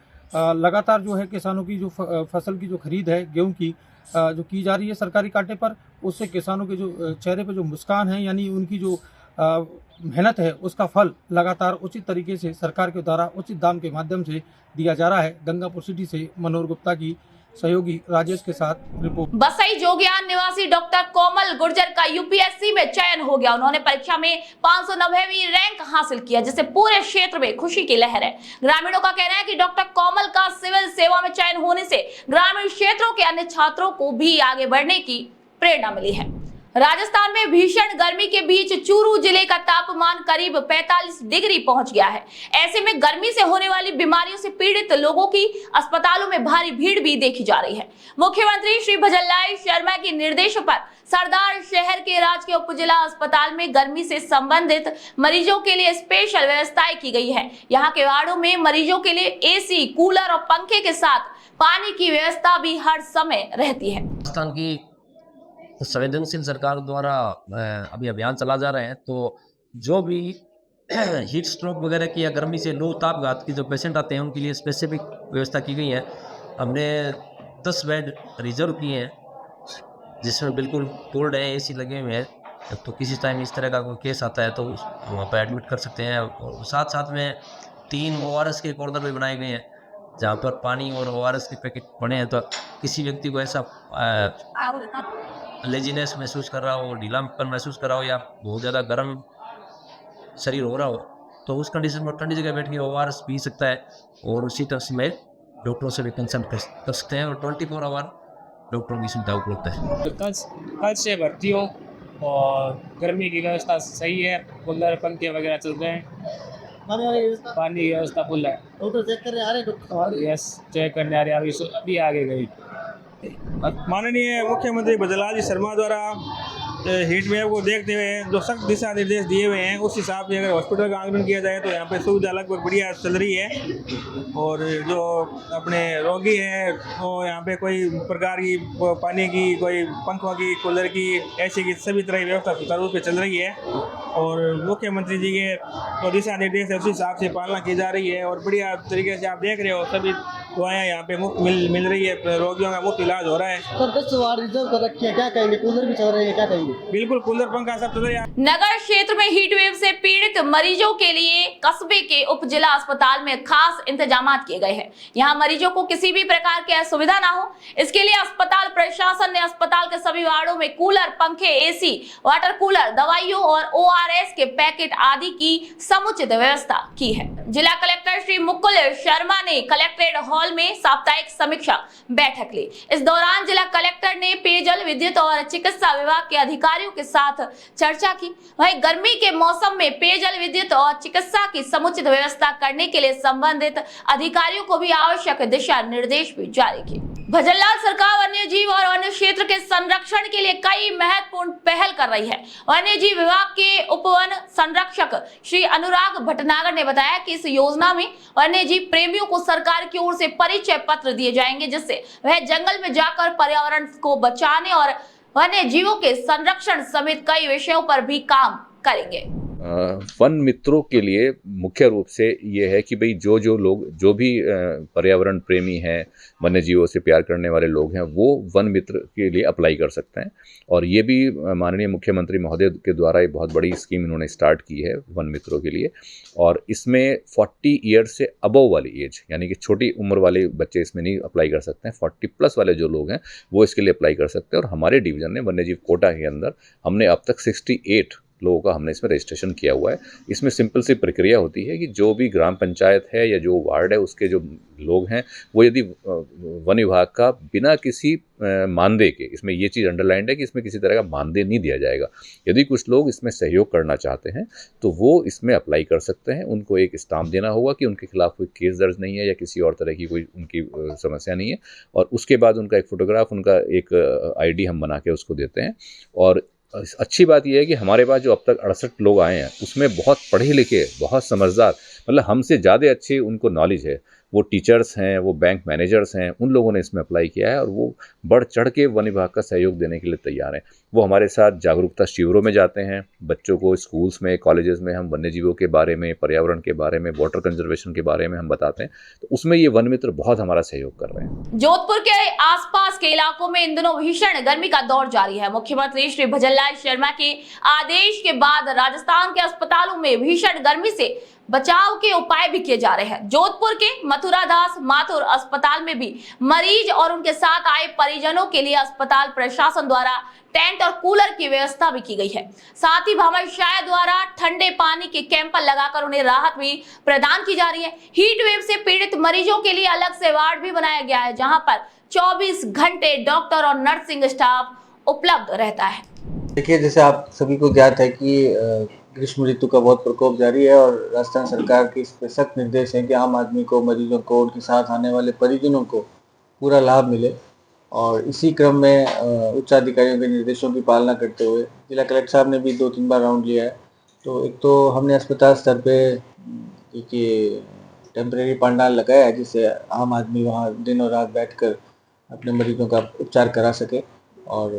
लगातार जो है किसानों की जो फसल की जो खरीद है गेहूं की जो की जा रही है सरकारी कांटे पर, उससे किसानों के जो चेहरे पे जो मुस्कान है, यानी उनकी जो मेहनत है उसका फल लगातार उचित तरीके से सरकार के द्वारा उचित दाम के माध्यम से दिया जा रहा है। गंगापुर सिटी से मनोहर गुप्ता की सहयोगी राजेश के साथ रिपोर्ट। बसई जोगियान निवासी डॉक्टर कोमल गुर्जर का यूपीएससी में चयन हो गया। उन्होंने परीक्षा में 590वीं रैंक हासिल किया, जिससे पूरे क्षेत्र में खुशी की लहर है। ग्रामीणों का कहना है कि डॉक्टर कोमल का सिविल सेवा में चयन होने से ग्रामीण क्षेत्रों के अन्य छात्रों को भी आगे बढ़ने की प्रेरणा मिली है। राजस्थान में भीषण गर्मी के बीच चूरू जिले का तापमान करीब 45 डिग्री पहुंच गया है। ऐसे में गर्मी से होने वाली बीमारियों से पीड़ित लोगों की अस्पतालों में भारी भीड़ भी देखी जा रही है। मुख्यमंत्री श्री भजनलाल शर्मा के निर्देश पर सरदार शहर के राजकीय उप जिला अस्पताल में गर्मी से संबंधित मरीजों के लिए स्पेशल व्यवस्थाएं की गई है। यहाँ के वार्डों में मरीजों के लिए एसी, कूलर और पंखे के साथ पानी की व्यवस्था भी हर समय रहती है। राजस्थान की संवेदनशील सरकार द्वारा अभी अभियान चला जा रहे हैं, तो जो भी हीट स्ट्रोक वगैरह की या गर्मी से लो तापघात की जो पेशेंट आते हैं उनके लिए स्पेसिफिक व्यवस्था की गई है। हमने 10 बेड रिजर्व किए हैं, जिसमें बिल्कुल कोल्ड है, एसी लगे हुए हैं, तो किसी टाइम इस तरह का कोई केस आता है तो वहाँ पर एडमिट कर सकते हैं। और साथ साथ में 3 ORS के कॉर्नर भी बनाए गए हैं, जहाँ पर पानी और ORS के पैकेट पड़े हैं, तो किसी व्यक्ति को ऐसा लेजीनेस महसूस कर रहा हो, ढीलापन महसूस कर रहा हो या बहुत ज़्यादा गर्म शरीर हो रहा हो, तो उस कंडीशन में ठंडी जगह बैठ के ORS पी सकता है और उसी तरह में डॉक्टरों से भी कंसल्ट कर सकते हैं। और 24 आवर डॉक्टरों की सुविधा उपलब्ध है। कल से भर्ती हो और गर्मी की व्यवस्था सही है, कूलर पंखे वगैरह चल रहे हैं, पानी की व्यवस्था फुल है। डॉक्टर चेक करने आ रहे हैं? और यस, चेक करने आ रहे हैं, अभी आगे गई। माननीय मुख्यमंत्री भजनलाल जी शर्मा द्वारा हीट वेव को देखते हुए जो सख्त दिशा निर्देश दिए हुए हैं, उस हिसाब से अगर हॉस्पिटल का आगमन किया जाए तो यहाँ पे सुविधा लगभग बढ़िया चल रही है। और जो अपने रोगी हैं वो यहाँ पे कोई प्रकार की पानी की, कोई पंखों की, कूलर की, ऐसी की सभी तरह की व्यवस्था सुचारू रूप से चल रही है। और मुख्यमंत्री जी के तो दिशा निर्देश है उस हिसाब से पालना की जा रही है। और बढ़िया तरीके से आप देख रहे हो, सभी दवाएँ यहाँ पे मुफ्त मिल रही है, रोगियों का मुफ्त इलाज हो रहा है। सर 10 वार्ड रिजर्व कर रखे हैं, क्या कहेंगे? कूलर भी चल रहे हैं, क्या कहेंगे? बिल्कुल, कूलर पंखा सब चल रहा है। नगर क्षेत्र में हीट वेव से पीड़ित मरीजों के लिए कस्बे के उप जिला अस्पताल में खास इंतजाम किए गए हैं। यहाँ मरीजों को किसी भी प्रकार की असुविधा ना हो, इसके लिए अस्पताल प्रशासन ने अस्पताल के सभी वार्डों में कूलर, पंखे, एसी, वाटर कूलर, दवाइयों और ORS के पैकेट आदि की समुचित व्यवस्था की है। जिला कलेक्टर श्री मुकुल शर्मा ने कलेक्ट्रेट हॉल में साप्ताहिक समीक्षा बैठक ली। इस दौरान जिला कलेक्टर ने पेयजल, विद्युत और चिकित्सा विभाग के अधिकारियों के साथ चर्चा की। वहीं गर्मी के मौसम में पेयजल, विद्युत और चिकित्सा की समुचित व्यवस्था करने के लिए संबंधित अधिकारियों को भी आवश्यक दिशा निर्देश भी जारी किए। भजनलाल सरकार वन्य जीव और वन्य क्षेत्र के संरक्षण के लिए कई महत्वपूर्ण पहल कर रही है। वन्य जीव विभाग के उप वन संरक्षक श्री अनुराग भटनागर ने बताया कि इस योजना में वन्य जीव प्रेमियों को सरकार की ओर से परिचय पत्र दिए जाएंगे, जिससे वह जंगल में जाकर पर्यावरण को बचाने और वन्य जीवों के संरक्षण समेत कई विषयों पर भी काम करेंगे। वन मित्रों के लिए मुख्य रूप से ये है कि भाई जो लोग जो भी पर्यावरण प्रेमी हैं, वन्य जीवों से प्यार करने वाले लोग हैं, वो वन मित्र के लिए अप्लाई कर सकते हैं। और ये भी माननीय मुख्यमंत्री महोदय के द्वारा एक बहुत बड़ी स्कीम इन्होंने स्टार्ट की है वन मित्रों के लिए। और इसमें 40 ईयर से अबव वाली एज, यानी कि छोटी उम्र वाले बच्चे इसमें नहीं अप्लाई कर सकते हैं, 40+ वाले जो लोग हैं वो इसके लिए अप्लाई कर सकते हैं। और हमारे डिवीज़न ने वन्यजीव कोटा के अंदर हमने अब तक 68 लोगों का हमने इसमें रजिस्ट्रेशन किया हुआ है। इसमें सिंपल सी प्रक्रिया होती है कि जो भी ग्राम पंचायत है या जो वार्ड है उसके जो लोग हैं वो यदि वन विभाग का बिना किसी मानदेय के, इसमें ये चीज़ अंडरलाइंड है कि इसमें किसी तरह का मानदेय नहीं दिया जाएगा, यदि कुछ लोग इसमें सहयोग करना चाहते हैं तो वो इसमें अप्लाई कर सकते हैं। उनको एक स्टाम्प देना होगा कि उनके खिलाफ कोई केस दर्ज नहीं है या किसी और तरह की कोई उनकी समस्या नहीं है, और उसके बाद उनका एक फ़ोटोग्राफ, उनका एक ID हम बना के उसको देते हैं। और अच्छी बात यह है कि हमारे पास जो अब तक 68 लोग आए हैं उसमें बहुत पढ़े लिखे, बहुत समझदार, मतलब हमसे ज़्यादा अच्छी उनको नॉलेज है, वो टीचर्स हैं, वो बैंक मैनेजर्स हैं, उन लोगों ने इसमें अप्लाई किया है और वो बढ़ चढ़ के वन विभाग का सहयोग देने के लिए तैयार हैं। वो हमारे साथ जागरूकता शिविरों में जाते हैं, बच्चों को स्कूल्स में, कॉलेजेस में हम वन्य जीवों के बारे में, पर्यावरण के बारे में, वाटर कंजर्वेशन के बारे में हम बताते हैं, तो उसमें ये वन मित्र बहुत हमारा सहयोग कर रहे हैं। जोधपुर के आसपास के इलाकों में इन दिनों भीषण गर्मी का दौर जारी है। मुख्यमंत्री श्री भजनलाल शर्मा के आदेश के बाद राजस्थान के अस्पतालों में भीषण गर्मी से बचाव के उपाय भी किए जा रहे हैं। जोधपुर के मथुरादास माथुर अस्पताल में भी मरीज और उनके साथ आए परिजनों के लिए अस्पताल प्रशासन द्वारा टेंट और कूलर की व्यवस्था भी की गई है। साथ ही भामाशाह द्वारा ठंडे पानी के कैंप लगाकर उन्हें राहत भी प्रदान की जा रही है। हीट वेव से पीड़ित मरीजों के लिए अलग से वार्ड भी बनाया गया है, जहां पर 24 घंटे डॉक्टर और नर्सिंग स्टाफ उपलब्ध रहता है। देखिए, जैसे आप सभी को ज्ञात है कि ग्रीष्म ऋतु का बहुत प्रकोप जारी है और राजस्थान सरकार के इस पर सख्त निर्देश हैं कि आम आदमी को, मरीजों को, उनके साथ आने वाले परिजनों को पूरा लाभ मिले। और इसी क्रम में उच्च अधिकारियों के निर्देशों की पालना करते हुए जिला कलेक्टर साहब ने भी 2-3 बार राउंड लिया है। तो एक तो हमने अस्पताल स्तर पे देखिए टेम्परेरी पंडाल लगाया है जिससे आम आदमी वहाँ दिन और रात बैठकर अपने मरीजों का उपचार करा सके, और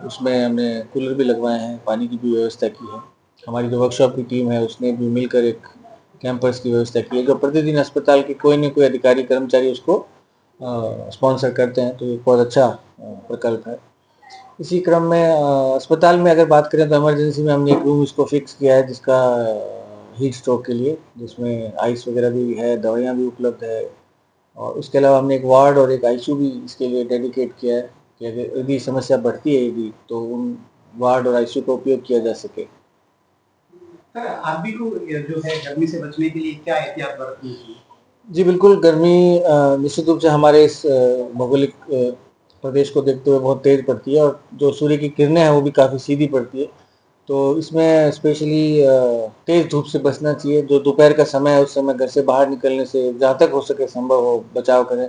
उसमें हमने कूलर भी लगवाए हैं, पानी की भी व्यवस्था की है। हमारी जो वर्कशॉप की टीम है उसने भी मिलकर एक कैंपस की व्यवस्था की है, जो प्रतिदिन अस्पताल के कोई न कोई अधिकारी कर्मचारी उसको स्पॉन्सर करते हैं, तो ये बहुत अच्छा प्रकल्प है। इसी क्रम में अस्पताल में अगर बात करें तो इमरजेंसी में हमने एक रूम इसको फिक्स किया है जिसका हीट स्ट्रोक के लिए, जिसमें आइस वगैरह भी है, दवाइयाँ भी उपलब्ध है, और उसके अलावा हमने एक वार्ड और एक ICU भी इसके लिए डेडिकेट किया है कि अगर यदि समस्या बढ़ती है यदि तो उन वार्ड और ICU का उपयोग किया जा सके। सर, आदमी को जो है गर्मी से बचने के लिए क्या एहतियात बरतनी चाहिए? जी बिल्कुल, गर्मी निश्चित रूप से हमारे इस भौगोलिक प्रदेश को देखते हुए बहुत तेज़ पड़ती है और जो सूर्य की किरणें हैं वो भी काफ़ी सीधी पड़ती है, तो इसमें स्पेशली तेज़ धूप से बचना चाहिए। जो दोपहर का समय है उस समय घर से बाहर निकलने से जहाँ तक हो सके संभव हो बचाव करें।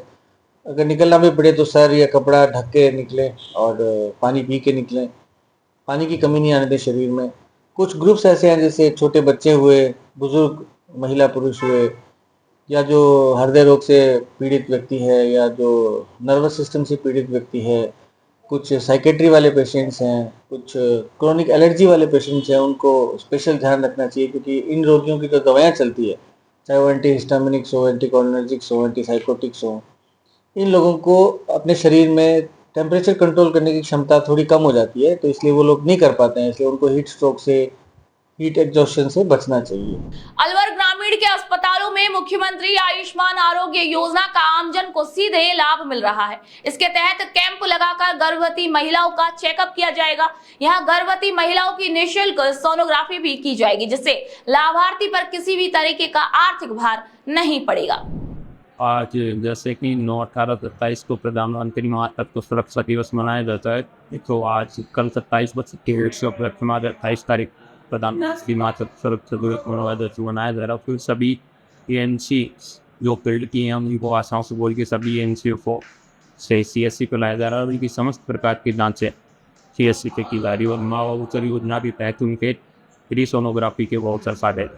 अगर निकलना भी पड़े तो सर या कपड़ा ढक के निकलें और पानी पी के निकलें, पानी की कमी नहीं आने दें शरीर में। कुछ ग्रुप्स ऐसे हैं जैसे छोटे बच्चे हुए, बुजुर्ग महिला पुरुष हुए, या जो हृदय रोग से पीड़ित व्यक्ति है, या जो नर्वस सिस्टम से पीड़ित व्यक्ति है, कुछ साइकेट्री वाले पेशेंट्स हैं, कुछ क्रोनिक एलर्जी वाले पेशेंट्स हैं, उनको स्पेशल ध्यान रखना चाहिए क्योंकि इन रोगियों की जो दवाएं चलती है, चाहे वो एंटीहिस्टामिनिक्स हो, एंटीकोलिनर्जिक्स हो, एंटीसाइकोटिक्स हो, इन लोगों को अपने शरीर में टेम्परेचर कंट्रोल करने की क्षमता थोड़ी कम हो जाती है, तो इसलिए वो लोग नहीं कर पाते हैं, इसलिए उनको हीट स्ट्रोक से, हीट एग्जॉस्शन से बचना चाहिए। अलवर ग्रामीण के अस्पतालों में मुख्यमंत्री आयुष्मान आरोग्य योजना का आमजन को सीधे लाभ मिल रहा है। इसके तहत कैंप लगाकर गर्भवती महिलाओं का चेकअप किया जाएगा। यहाँ गर्भवती महिलाओं की निःशुल्क सोनोग्राफी भी की जाएगी, जिससे लाभार्थी पर किसी भी तरीके का आर्थिक भार नहीं पड़ेगा। आज जैसे कि 9, 18, 27 को प्रधानमंत्री मातृत्व सुरक्षा दिवस मनाया जाता है, तो आज कल 28 तारीख प्रधानमंत्री मातृत्व सुरक्षा दिवस मनाया जा रहा है। फिर सभी ENC जो फील्ड की हैं उनको आसाओं से बोल के सभी ENC को CSC को लाया जा रहा है और उनकी समस्त प्रकार की जांचें CSC पे की जा रही है और माँ बाबू योजना भी तहत उनके फ्री सोनोग्राफी के बहुत फायदे।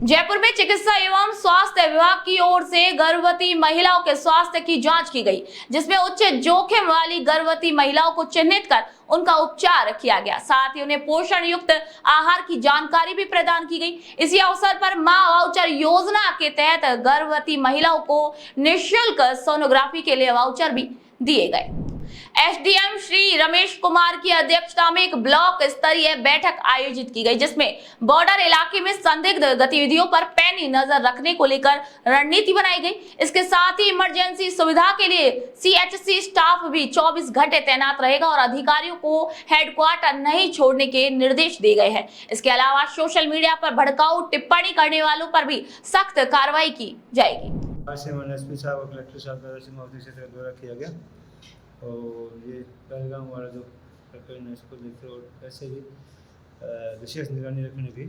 जयपुर में चिकित्सा एवं स्वास्थ्य विभाग की ओर से गर्भवती महिलाओं के स्वास्थ्य की जांच की गई, जिसमें उच्च जोखिम वाली गर्भवती महिलाओं को चिन्हित कर उनका उपचार किया गया। साथ ही उन्हें पोषण युक्त आहार की जानकारी भी प्रदान की गई। इसी अवसर पर मां वाउचर योजना के तहत गर्भवती महिलाओं को निःशुल्क सोनोग्राफी के लिए वाउचर भी दिए गए। एसडीएम श्री रमेश कुमार की अध्यक्षता में एक ब्लॉक स्तरीय बैठक आयोजित की गई, जिसमें बॉर्डर इलाके में संदिग्ध गतिविधियों पर पैनी नजर रखने को लेकर रणनीति बनाई गई। इसके साथ ही इमरजेंसी सुविधा के लिए सीएचसी स्टाफ भी 24 घंटे तैनात रहेगा और अधिकारियों को हेडक्वार्टर नहीं छोड़ने के निर्देश दिए गए हैं। इसके अलावा सोशल मीडिया पर भड़काऊ टिप्पणी करने वालों पर भी सख्त कार्रवाई की जाएगी। एसपी साहब और कलेक्टर साहब द्वारा सीमावर्ती क्षेत्र का दौरा किया गया और ये पहलगाम वाला जो प्रकरण है इसको देखते और ऐसे ही विशेष निगरानी रखने की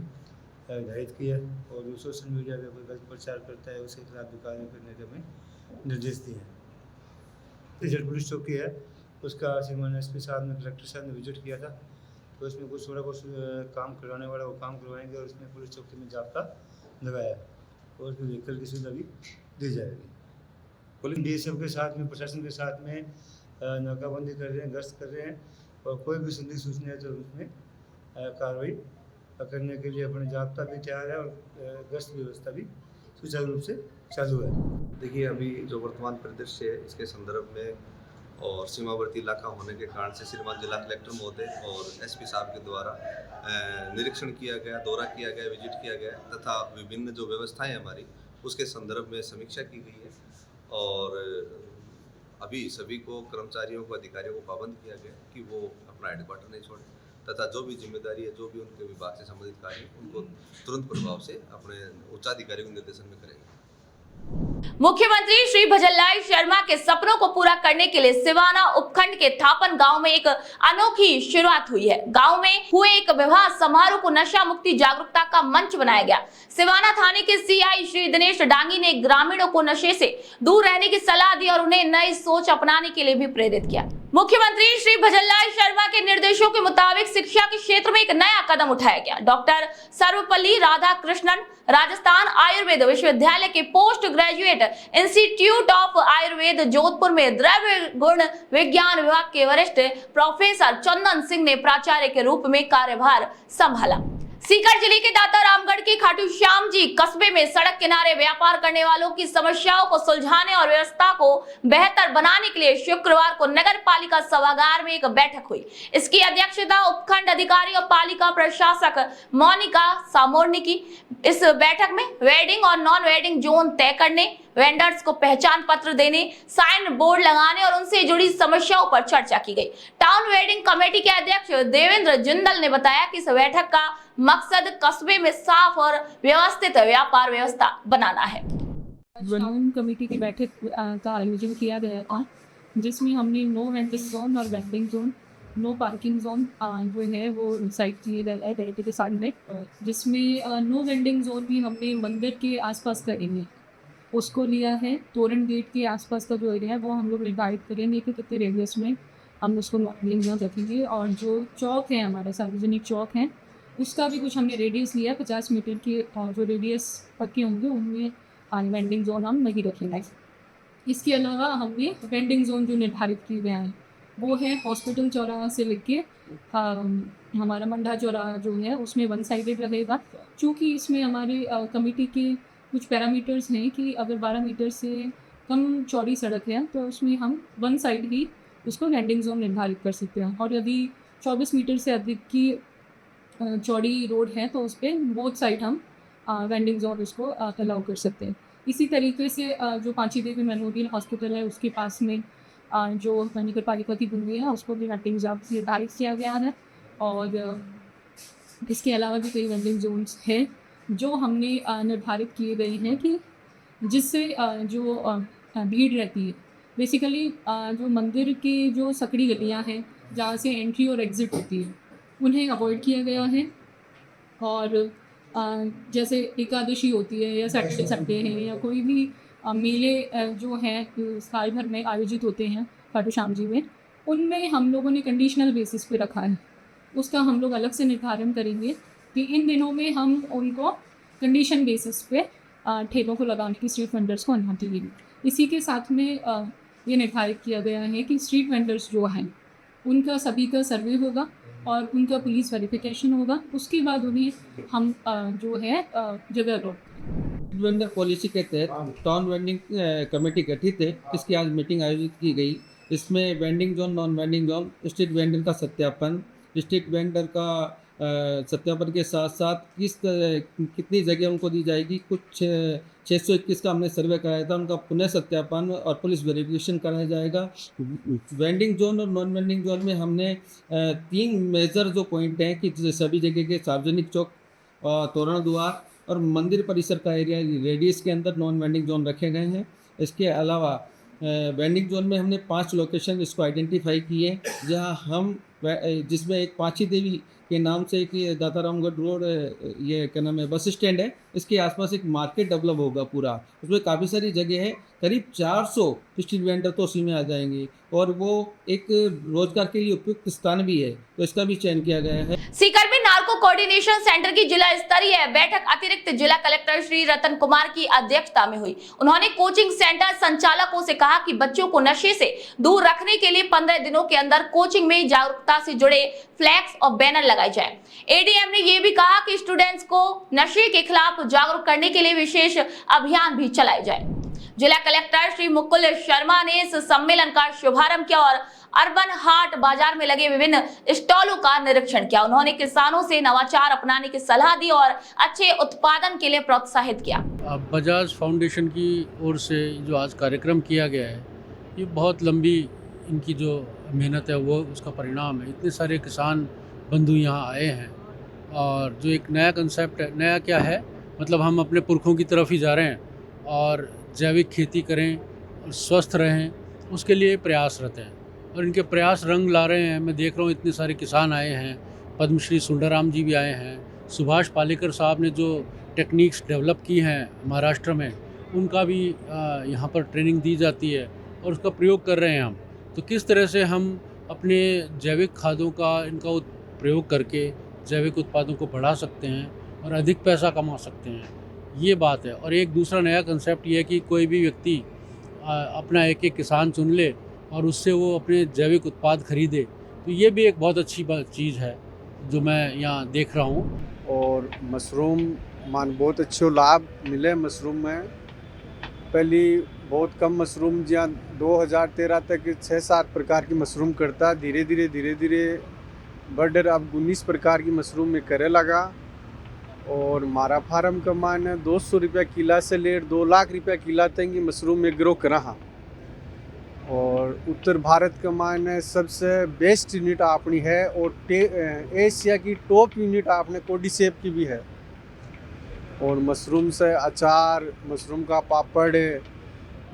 हिदायत की है और जो सोशल मीडिया पे कोई गलत प्रचार करता है उसके खिलाफ भी कार्रवाई करने के हमें निर्देश दिए हैं। जो पुलिस चौकी है उसका सीमान एसपी साहब ने कलेक्टर साहब ने विजिट किया था, तो इसमें कुछ थोड़ा कुछ काम करवाने वाला वो काम करवाएंगे और इसमें पुलिस चौकी में जाब्ता लगाया और उसमें व्हीकल की सुविधा भी दी जाएगी। पुलिस डीएसएफ के साथ में प्रशासन के साथ में नाकाबंदी कर रहे हैं, गश्त कर रहे हैं और कोई भी संदिग्ध सूचना है तो उसमें कार्रवाई करने के लिए अपने जाब्ता भी तैयार है और गश्त व्यवस्था भी सुचारू रूप से चालू है। देखिए, अभी जो वर्तमान परिदृश्य है इसके संदर्भ में और सीमावर्ती इलाका होने के कारण से श्रीमान जिला कलेक्टर महोदय और एसपी साहब के द्वारा निरीक्षण किया गया, दौरा किया गया, विजिट किया गया तथा विभिन्न जो व्यवस्थाएं हमारी उसके संदर्भ में समीक्षा की गई है और अभी सभी को कर्मचारियों को अधिकारियों को पाबंद किया गया कि वो अपना हेडक्वार्टर नहीं छोड़ें तथा जो भी जिम्मेदारी है, जो भी उनके विभाग से संबंधित कार्य है उनको तुरंत प्रभाव से अपने उच्चाधिकारियों के निर्देशन में करेंगे। मुख्यमंत्री श्री भजनलाल शर्मा के सपनों को पूरा करने के लिए सिवाना उपखंड के थापन गांव में एक अनोखी शुरुआत हुई है। गांव में हुए एक विवाह समारोह को नशा मुक्ति जागरूकता का मंच बनाया गया। सिवाना थाने के सीआई श्री दिनेश डांगी ने ग्रामीणों को नशे से दूर रहने की सलाह दी और उन्हें नई सोच अपनाने के लिए भी प्रेरित किया। मुख्यमंत्री श्री भजनलाल शर्मा के निर्देशों के मुताबिक शिक्षा के क्षेत्र में एक नया कदम उठाया गया। डॉक्टर सर्वपल्ली राधाकृष्णन राजस्थान आयुर्वेद विश्वविद्यालय के post graduate institute of Ayurveda Jodhpur में द्रव्य गुण विज्ञान विभाग के वरिष्ठ प्रोफेसर चंदन सिंह ने प्राचार्य के रूप में कार्यभार संभाला। सीकर जिले के दाता रामगढ़ के खाटू श्याम जी कस्बे में सड़क किनारे व्यापार करने वालों की समस्याओं को सुलझाने और व्यवस्था को बेहतर बनाने के लिए शुक्रवार को नगर पालिका सभागार में एक बैठक हुई। इसकी अध्यक्षता उपखंड अधिकारी और पालिका प्रशासक मोनिका सामोर ने की। इस बैठक में वेडिंग और नॉन वेडिंग जोन तय करने, वेंडर्स को पहचान पत्र देने, साइन बोर्ड लगाने और उनसे जुड़ी समस्याओं पर चर्चा की गई। टाउन वेडिंग कमेटी के अध्यक्ष देवेंद्र जिंदल ने बताया कि इस बैठक का मकसद कस्बे में साफ और व्यवस्थित व्यापार व्यवस्था बनाना है। टाउन कमेटी की बैठक का आयोजन किया गया था, जिसमें हमने नो वेंडिंग जोन और vending zone, no parking zone जो है वो डिसाइड किए गए हैं के साथ में, जिसमें नो वेंडिंग जोन भी हमने मंदिर के आसपास का एरिया उसको लिया है। तोरण गेट के आसपास का जो एरिया है वो हम लोग डिवाइड करेंगे कि कितने रेडियस में हम उसको वेंडिंग जोन रखेंगे। और जो चौक है, हमारा सार्वजनिक चौक है, उसका भी कुछ हमने रेडियस लिया 50 मीटर की, और जो रेडियस पक्के होंगे उनमें वेंडिंग जोन हम नहीं रखेंगे। इसके अलावा हमने वेंडिंग जोन जो निर्धारित किए गए हैं वो है हॉस्पिटल चौराहा से लेके हमारा मंडा चौराहा जो है उसमें वन साइडेड रहेगा। चूँकि इसमें हमारे कमेटी के कुछ पैरामीटर्स हैं कि अगर 12 मीटर से कम चौड़ी सड़क है तो उसमें हम वन साइड ही उसको वेंडिंग जोन निर्धारित कर सकते हैं, और यदि 24 मीटर से अधिक की चौड़ी रोड है तो उस पर बोथ साइड हम वेंडिंग जोन उसको अलाउ कर सकते हैं। इसी तरीके से जो पांची देवी मेमोरियल हॉस्पिटल है उसके पास में जो नगर पालिका की भूमि है उसको भी वेंडिंग जोन निर्धारित किया गया है। और इसके अलावा भी कई वेंडिंग जोन्स हैं जो हमने निर्धारित किए गए हैं कि जिससे जो भीड़ रहती है, बेसिकली जो मंदिर के जो सकड़ी गलियाँ हैं जहाँ से एंट्री और एग्ज़िट होती है उन्हें अवॉइड किया गया है। और जैसे एकादशी होती है या सैटरडे संडे है या कोई भी मेले जो हैं साल भर में आयोजित होते हैं खाटू श्याम जी में, उनमें हम लोगों ने कंडीशनल बेसिस पे रखा है। उसका हम लोग अलग से निर्धारण करेंगे कि इन दिनों में हम उनको कंडीशन बेसिस पे ठेलों को लगाने की स्ट्रीट वेंडर्स को अनुमति देंगे। इसी के साथ में ये निर्धारित किया गया है कि स्ट्रीट वेंडर्स जो हैं उनका सभी का सर्वे होगा और उनका पुलिस वेरिफिकेशन होगा। उसके बाद उन्हें हम जो है जगह रो वेंडर पॉलिसी के तहत टाउन वेंडिंग कमेटी गठित है। इसकी आज मीटिंग आयोजित की गई इसमें vending zone, non vending zone, street vendor का सत्यापन, स्ट्रीट वेंडर का सत्यापन के साथ साथ कितनी जगह उनको दी जाएगी, कुछ 621 का हमने सर्वे कराया था, उनका पुनः सत्यापन और पुलिस वेरिफिकेशन कराया जाएगा। वेंडिंग जोन और नॉन वेंडिंग जोन में हमने 3 मेजर जो पॉइंट हैं कि सभी जगह के सार्वजनिक चौक, तोरण द्वार और मंदिर परिसर का एरिया रेडियस के अंदर नॉन वेंडिंग जोन रखे गए हैं। इसके अलावा वेंडिंग जोन में हमने 5 लोकेशन इसको आइडेंटिफाई किए, जहां हम जिसमें एक पांची देवी के नाम से एक दातारामगढ़ रोड, ये क्या नाम है, बस स्टैंड है, इसके आसपास एक मार्केट डेवलप होगा पूरा। उसमें काफ़ी सारी जगह है, करीब 400 स्ट्रीट वेंडर तो उसी में आ जाएंगे और वो एक रोजगार के लिए उपयुक्त स्थान भी है, तो इसका भी चयन किया गया है। सीकर में नार्को कोऑर्डिनेशन सेंटर की जिला स्तरीय बैठक अतिरिक्त जिला कलेक्टर श्री रतन कुमार की अध्यक्षता में हुई। उन्होंने कोचिंग सेंटर संचालकों से कहा कि बच्चों को नशे से दूर रखने के लिए 15 दिनों के अंदर कोचिंग में जागरूकता से जुड़े फ्लैक्स और बैनर लगाए जाए। एडीएम ने यह भी कहा कि स्टूडेंट्स को नशे के खिलाफ जागरूक करने के लिए विशेष अभियान भी चलाए जाए। जिला कलेक्टर श्री मुकुल शर्मा ने इस सम्मेलन का शुभारंभ किया और अर्बन हाट बाजार में लगे विभिन्न स्टॉलों का निरीक्षण किया। उन्होंने किसानों से नवाचार अपनाने की सलाह दी और अच्छे उत्पादन के लिए प्रोत्साहित किया। बजाज फाउंडेशन की ओर से जो आज कार्यक्रम किया गया है, ये बहुत लंबी इनकी जो मेहनत है वो उसका परिणाम है। इतने सारे किसान बंधु यहाँ आए हैं और जो एक नया कंसेप्ट है, नया क्या है, मतलब हम अपने पुरखों की तरफ ही जा रहे हैं और जैविक खेती करें और स्वस्थ रहें, उसके लिए प्रयासरत हैं और इनके प्रयास रंग ला रहे हैं। मैं देख रहा हूँ इतने सारे किसान आए हैं, पद्मश्री सुंदराम जी भी आए हैं, सुभाष पालेकर साहब ने जो टेक्निक्स डेवलप की हैं महाराष्ट्र में, उनका भी यहाँ पर ट्रेनिंग दी जाती है और उसका प्रयोग कर रहे हैं हम। तो किस तरह से हम अपने जैविक खादों का इनका प्रयोग करके जैविक उत्पादों को बढ़ा सकते हैं और अधिक पैसा कमा सकते हैं, ये बात है। और एक दूसरा नया कंसेप्ट ये है कि कोई भी व्यक्ति अपना एक किसान चुन ले और उससे वो अपने जैविक उत्पाद खरीदे, तो ये भी एक बहुत अच्छी चीज़ है जो मैं यहाँ देख रहा हूँ। और मशरूम मान बहुत अच्छे लाभ मिले मशरूम में। पहली बहुत कम मशरूम जहाँ 2013 तक 6-7 प्रकार की मशरूम करता, धीरे धीरे बढ़कर अब 19 प्रकार की मशरूम में करे लगा। और हमारा फार्म का मान 200 रुपया किला से ले 2 लाख रुपया किला तक की मशरूम में ग्रो करा। और उत्तर भारत का मान सबसे बेस्ट यूनिट अपनी है और एशिया की टॉप यूनिट आपने कोडिसेप की भी है। और मशरूम से अचार, मशरूम का पापड़,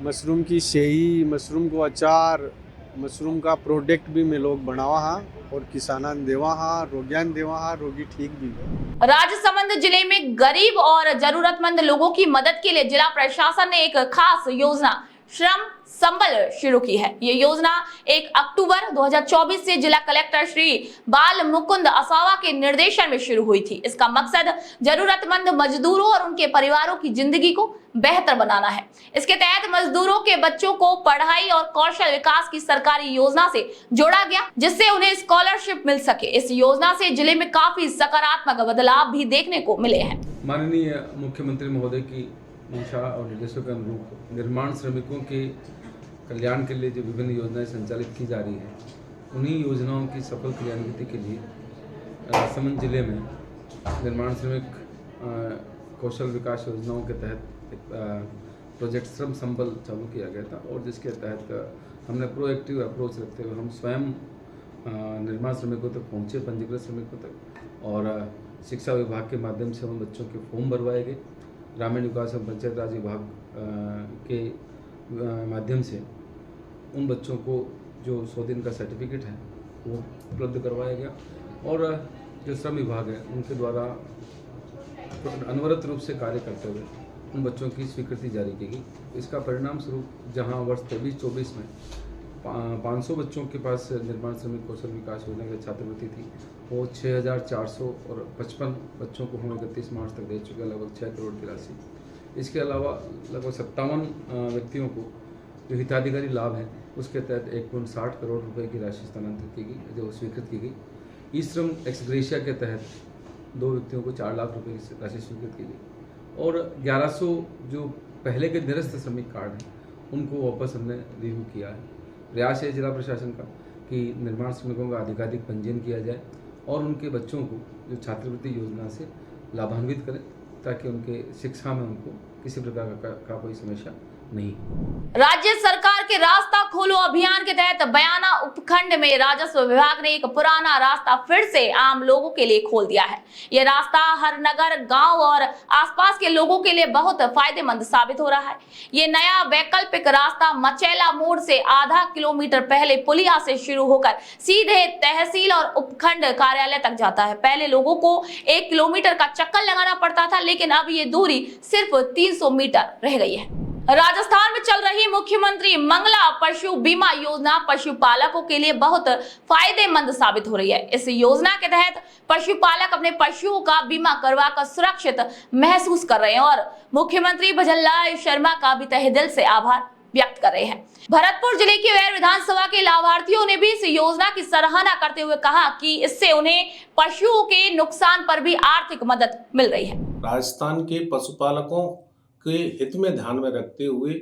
मशरूम की शेही, मशरूम को अचार, मशरूम का प्रोडक्ट भी में लोग बनावा हाँ और किसानन देवा हाँ, रोगियान देवा हाँ, रोगी ठीक भी है। राजसमंद जिले में गरीब और जरूरतमंद लोगों की मदद के लिए जिला प्रशासन ने एक खास योजना श्रम संबल शुरू की है। ये योजना 1 अक्टूबर 2024 से जिला कलेक्टर श्री बाल मुकुंद असावा के निर्देशन में शुरू हुई थी। इसका मकसद जरूरतमंद मजदूरों और उनके परिवारों की जिंदगी को बेहतर बनाना है। इसके तहत मजदूरों के बच्चों को पढ़ाई और कौशल विकास की सरकारी योजना से जोड़ा गया, जिससे उन्हें स्कॉलरशिप मिल सके। इस योजना से जिले में काफी सकारात्मक बदलाव भी देखने को मिले हैं। माननीय मुख्यमंत्री महोदय की मंशा और निर्देशों के अनुरूप निर्माण श्रमिकों के कल्याण के लिए जो विभिन्न योजनाएं संचालित की जा रही हैं, उन्हीं योजनाओं की सफल क्रियान्विति के लिए राजसमंद जिले में निर्माण श्रमिक कौशल विकास योजनाओं के तहत एक प्रोजेक्ट श्रम संबल चालू किया गया था। और जिसके तहत हमने प्रोएक्टिव अप्रोच रखते हुए हम स्वयं निर्माण श्रमिकों तक पहुँचे, पंजीकृत श्रमिकों तक, और शिक्षा विभाग के माध्यम से हम बच्चों के फॉर्म भरवाए गए। ग्रामीण विकास एवं पंचायत राज विभाग के माध्यम से उन बच्चों को जो 100 दिन का सर्टिफिकेट है वो उपलब्ध करवाया गया। और जो श्रम विभाग है उनके द्वारा अनवरत रूप से कार्य करते हुए उन बच्चों की स्वीकृति जारी की गई। इसका परिणाम स्वरूप जहां वर्ष 23-24 में 500 बच्चों के पास निर्माण श्रमिक कौशल विकास योजना की छात्रवृत्ति थी, वो 6,455 बच्चों को हम 31 मार्च तक दे चुके, लगभग 6 करोड़ की राशि। इसके अलावा लगभग 57 व्यक्तियों को जो हिताधिकारी लाभ है उसके तहत 1.60 करोड़ रुपए की राशि स्थानांतरित की गई, जो स्वीकृत की गई। ई श्रम एक्स ग्रेशिया के तहत 2 व्यक्तियों को 4 लाख रुपए की राशि स्वीकृत की गई। और 1100 जो पहले के निरस्त श्रमिक कार्ड हैं उनको वापस हमने रिव्यू किया है प्रयास है जिला प्रशासन का कि निर्माण श्रमिकों का अधिकाधिक पंजीयन किया जाए और उनके बच्चों को जो छात्रवृत्ति योजना से लाभान्वित करें ताकि उनके शिक्षा में उनको किसी प्रकार का कोई समस्या नहीं। राज्य सरकार के रास्ता खोलो अभियान के तहत बयाना उपखंड में राजस्व विभाग ने एक पुराना रास्ता फिर से आम लोगों के लिए खोल दिया है। यह रास्ता हर नगर, गांव और आसपास के लोगों के लिए बहुत फायदेमंद साबित हो रहा है। ये नया वैकल्पिक रास्ता मचैला मोड़ से आधा किलोमीटर पहले पुलिया से शुरू होकर सीधे तहसील और उपखंड कार्यालय तक जाता है। पहले लोगों को 1 किलोमीटर का चक्कर लगाना पड़ता था, लेकिन अब ये दूरी सिर्फ 300 मीटर रह गई है। राजस्थान में चल रही मुख्यमंत्री मंगला पशु बीमा योजना पशुपालकों के लिए बहुत फायदेमंद साबित हो रही है। इस योजना के तहत पशुपालक अपने पशुओं का बीमा करवाकर सुरक्षित महसूस कर रहे हैं और मुख्यमंत्री भजनलाल शर्मा का भी तहे दिल से आभार व्यक्त कर रहे हैं। भरतपुर जिले की वैर विधानसभा के लाभार्थियों ने भी इस योजना की सराहना करते हुए कहा कि इससे उन्हें पशुओं के नुकसान पर भी आर्थिक मदद मिल रही है। राजस्थान के पशुपालकों के हित में ध्यान में रखते हुए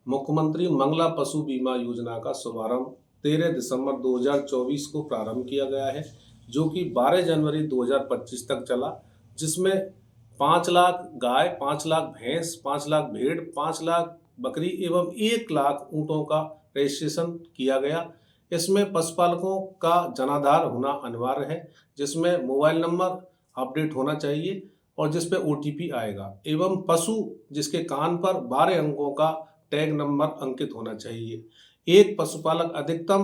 मुख्यमंत्री मंगला पशु बीमा योजना का शुभारंभ 13 दिसंबर 2024 को प्रारंभ किया गया है, जो कि 12 जनवरी 2025 तक चला, जिसमें 5 लाख गाय, 5 लाख भैंस, 5 लाख भेड़, 5 लाख बकरी एवं 1 लाख ऊँटों का रजिस्ट्रेशन किया गया। इसमें पशुपालकों का जनाधार होना अनिवार्य है, जिसमें मोबाइल नंबर अपडेट होना चाहिए और जिस पे OTP आएगा एवं पशु जिसके कान पर 12 अंकों का टैग नंबर अंकित होना चाहिए। एक पशुपालक अधिकतम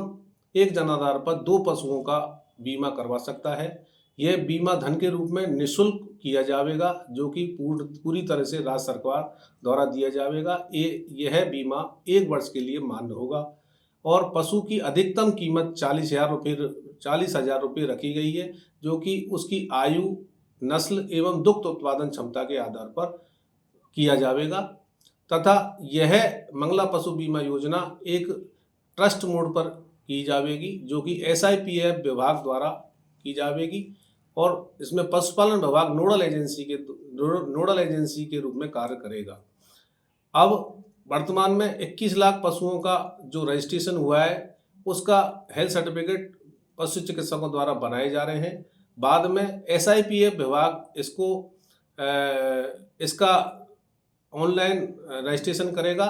एक जनाधार पर 2 पशुओं का बीमा करवा सकता है। यह बीमा धन के रूप में निःशुल्क किया जाएगा, जो कि पूरी तरह से राज्य सरकार द्वारा दिया जाएगा। यह बीमा 1 वर्ष के लिए मान्य होगा और पशु की अधिकतम कीमत 40,000 रुपये रखी गई है, जो कि उसकी आयु, नस्ल एवं दुग्ध उत्पादन क्षमता के आधार पर किया जाएगा तथा यह मंगला पशु बीमा योजना एक ट्रस्ट मोड पर की जाएगी, जो कि SIPF विभाग द्वारा की जाएगी और इसमें पशुपालन विभाग नोडल एजेंसी के रूप में कार्य करेगा। अब वर्तमान में 21 लाख पशुओं का जो रजिस्ट्रेशन हुआ है, उसका हेल्थ सर्टिफिकेट पशु चिकित्सकों द्वारा बनाए जा रहे हैं। बाद में SIPF विभाग इसका ऑनलाइन रजिस्ट्रेशन करेगा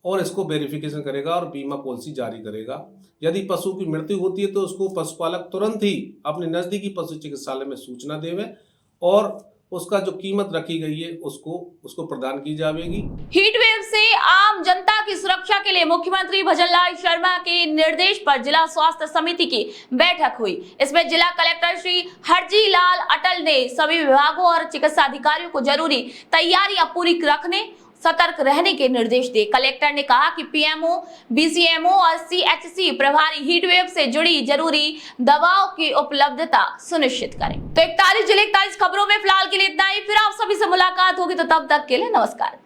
और इसको वेरिफिकेशन करेगा और बीमा पॉलिसी जारी करेगा। यदि पशु की मृत्यु होती है तो उसको पशुपालक तुरंत ही अपने नज़दीकी पशु चिकित्सालय में सूचना देवे और उसका जो कीमत रखी गई है उसको प्रदान की जाएगी। हीट वेव से आम जनता की सुरक्षा के लिए मुख्यमंत्री भजनलाल शर्मा के निर्देश पर जिला स्वास्थ्य समिति की बैठक हुई। इसमें जिला कलेक्टर श्री हरजी लाल अटल ने सभी विभागों और चिकित्सा अधिकारियों को जरूरी तैयारियां पूरी रखने, सतर्क रहने के निर्देश दिए। कलेक्टर ने कहा कि PMO, BCMO और CHC प्रभारी हीट वेव से जुड़ी जरूरी दवाओं की उपलब्धता सुनिश्चित करें। तो 41 जिले 41 खबरों में फिलहाल के लिए इतना ही। फिर आप सभी से मुलाकात होगी, तो तब तक के लिए नमस्कार।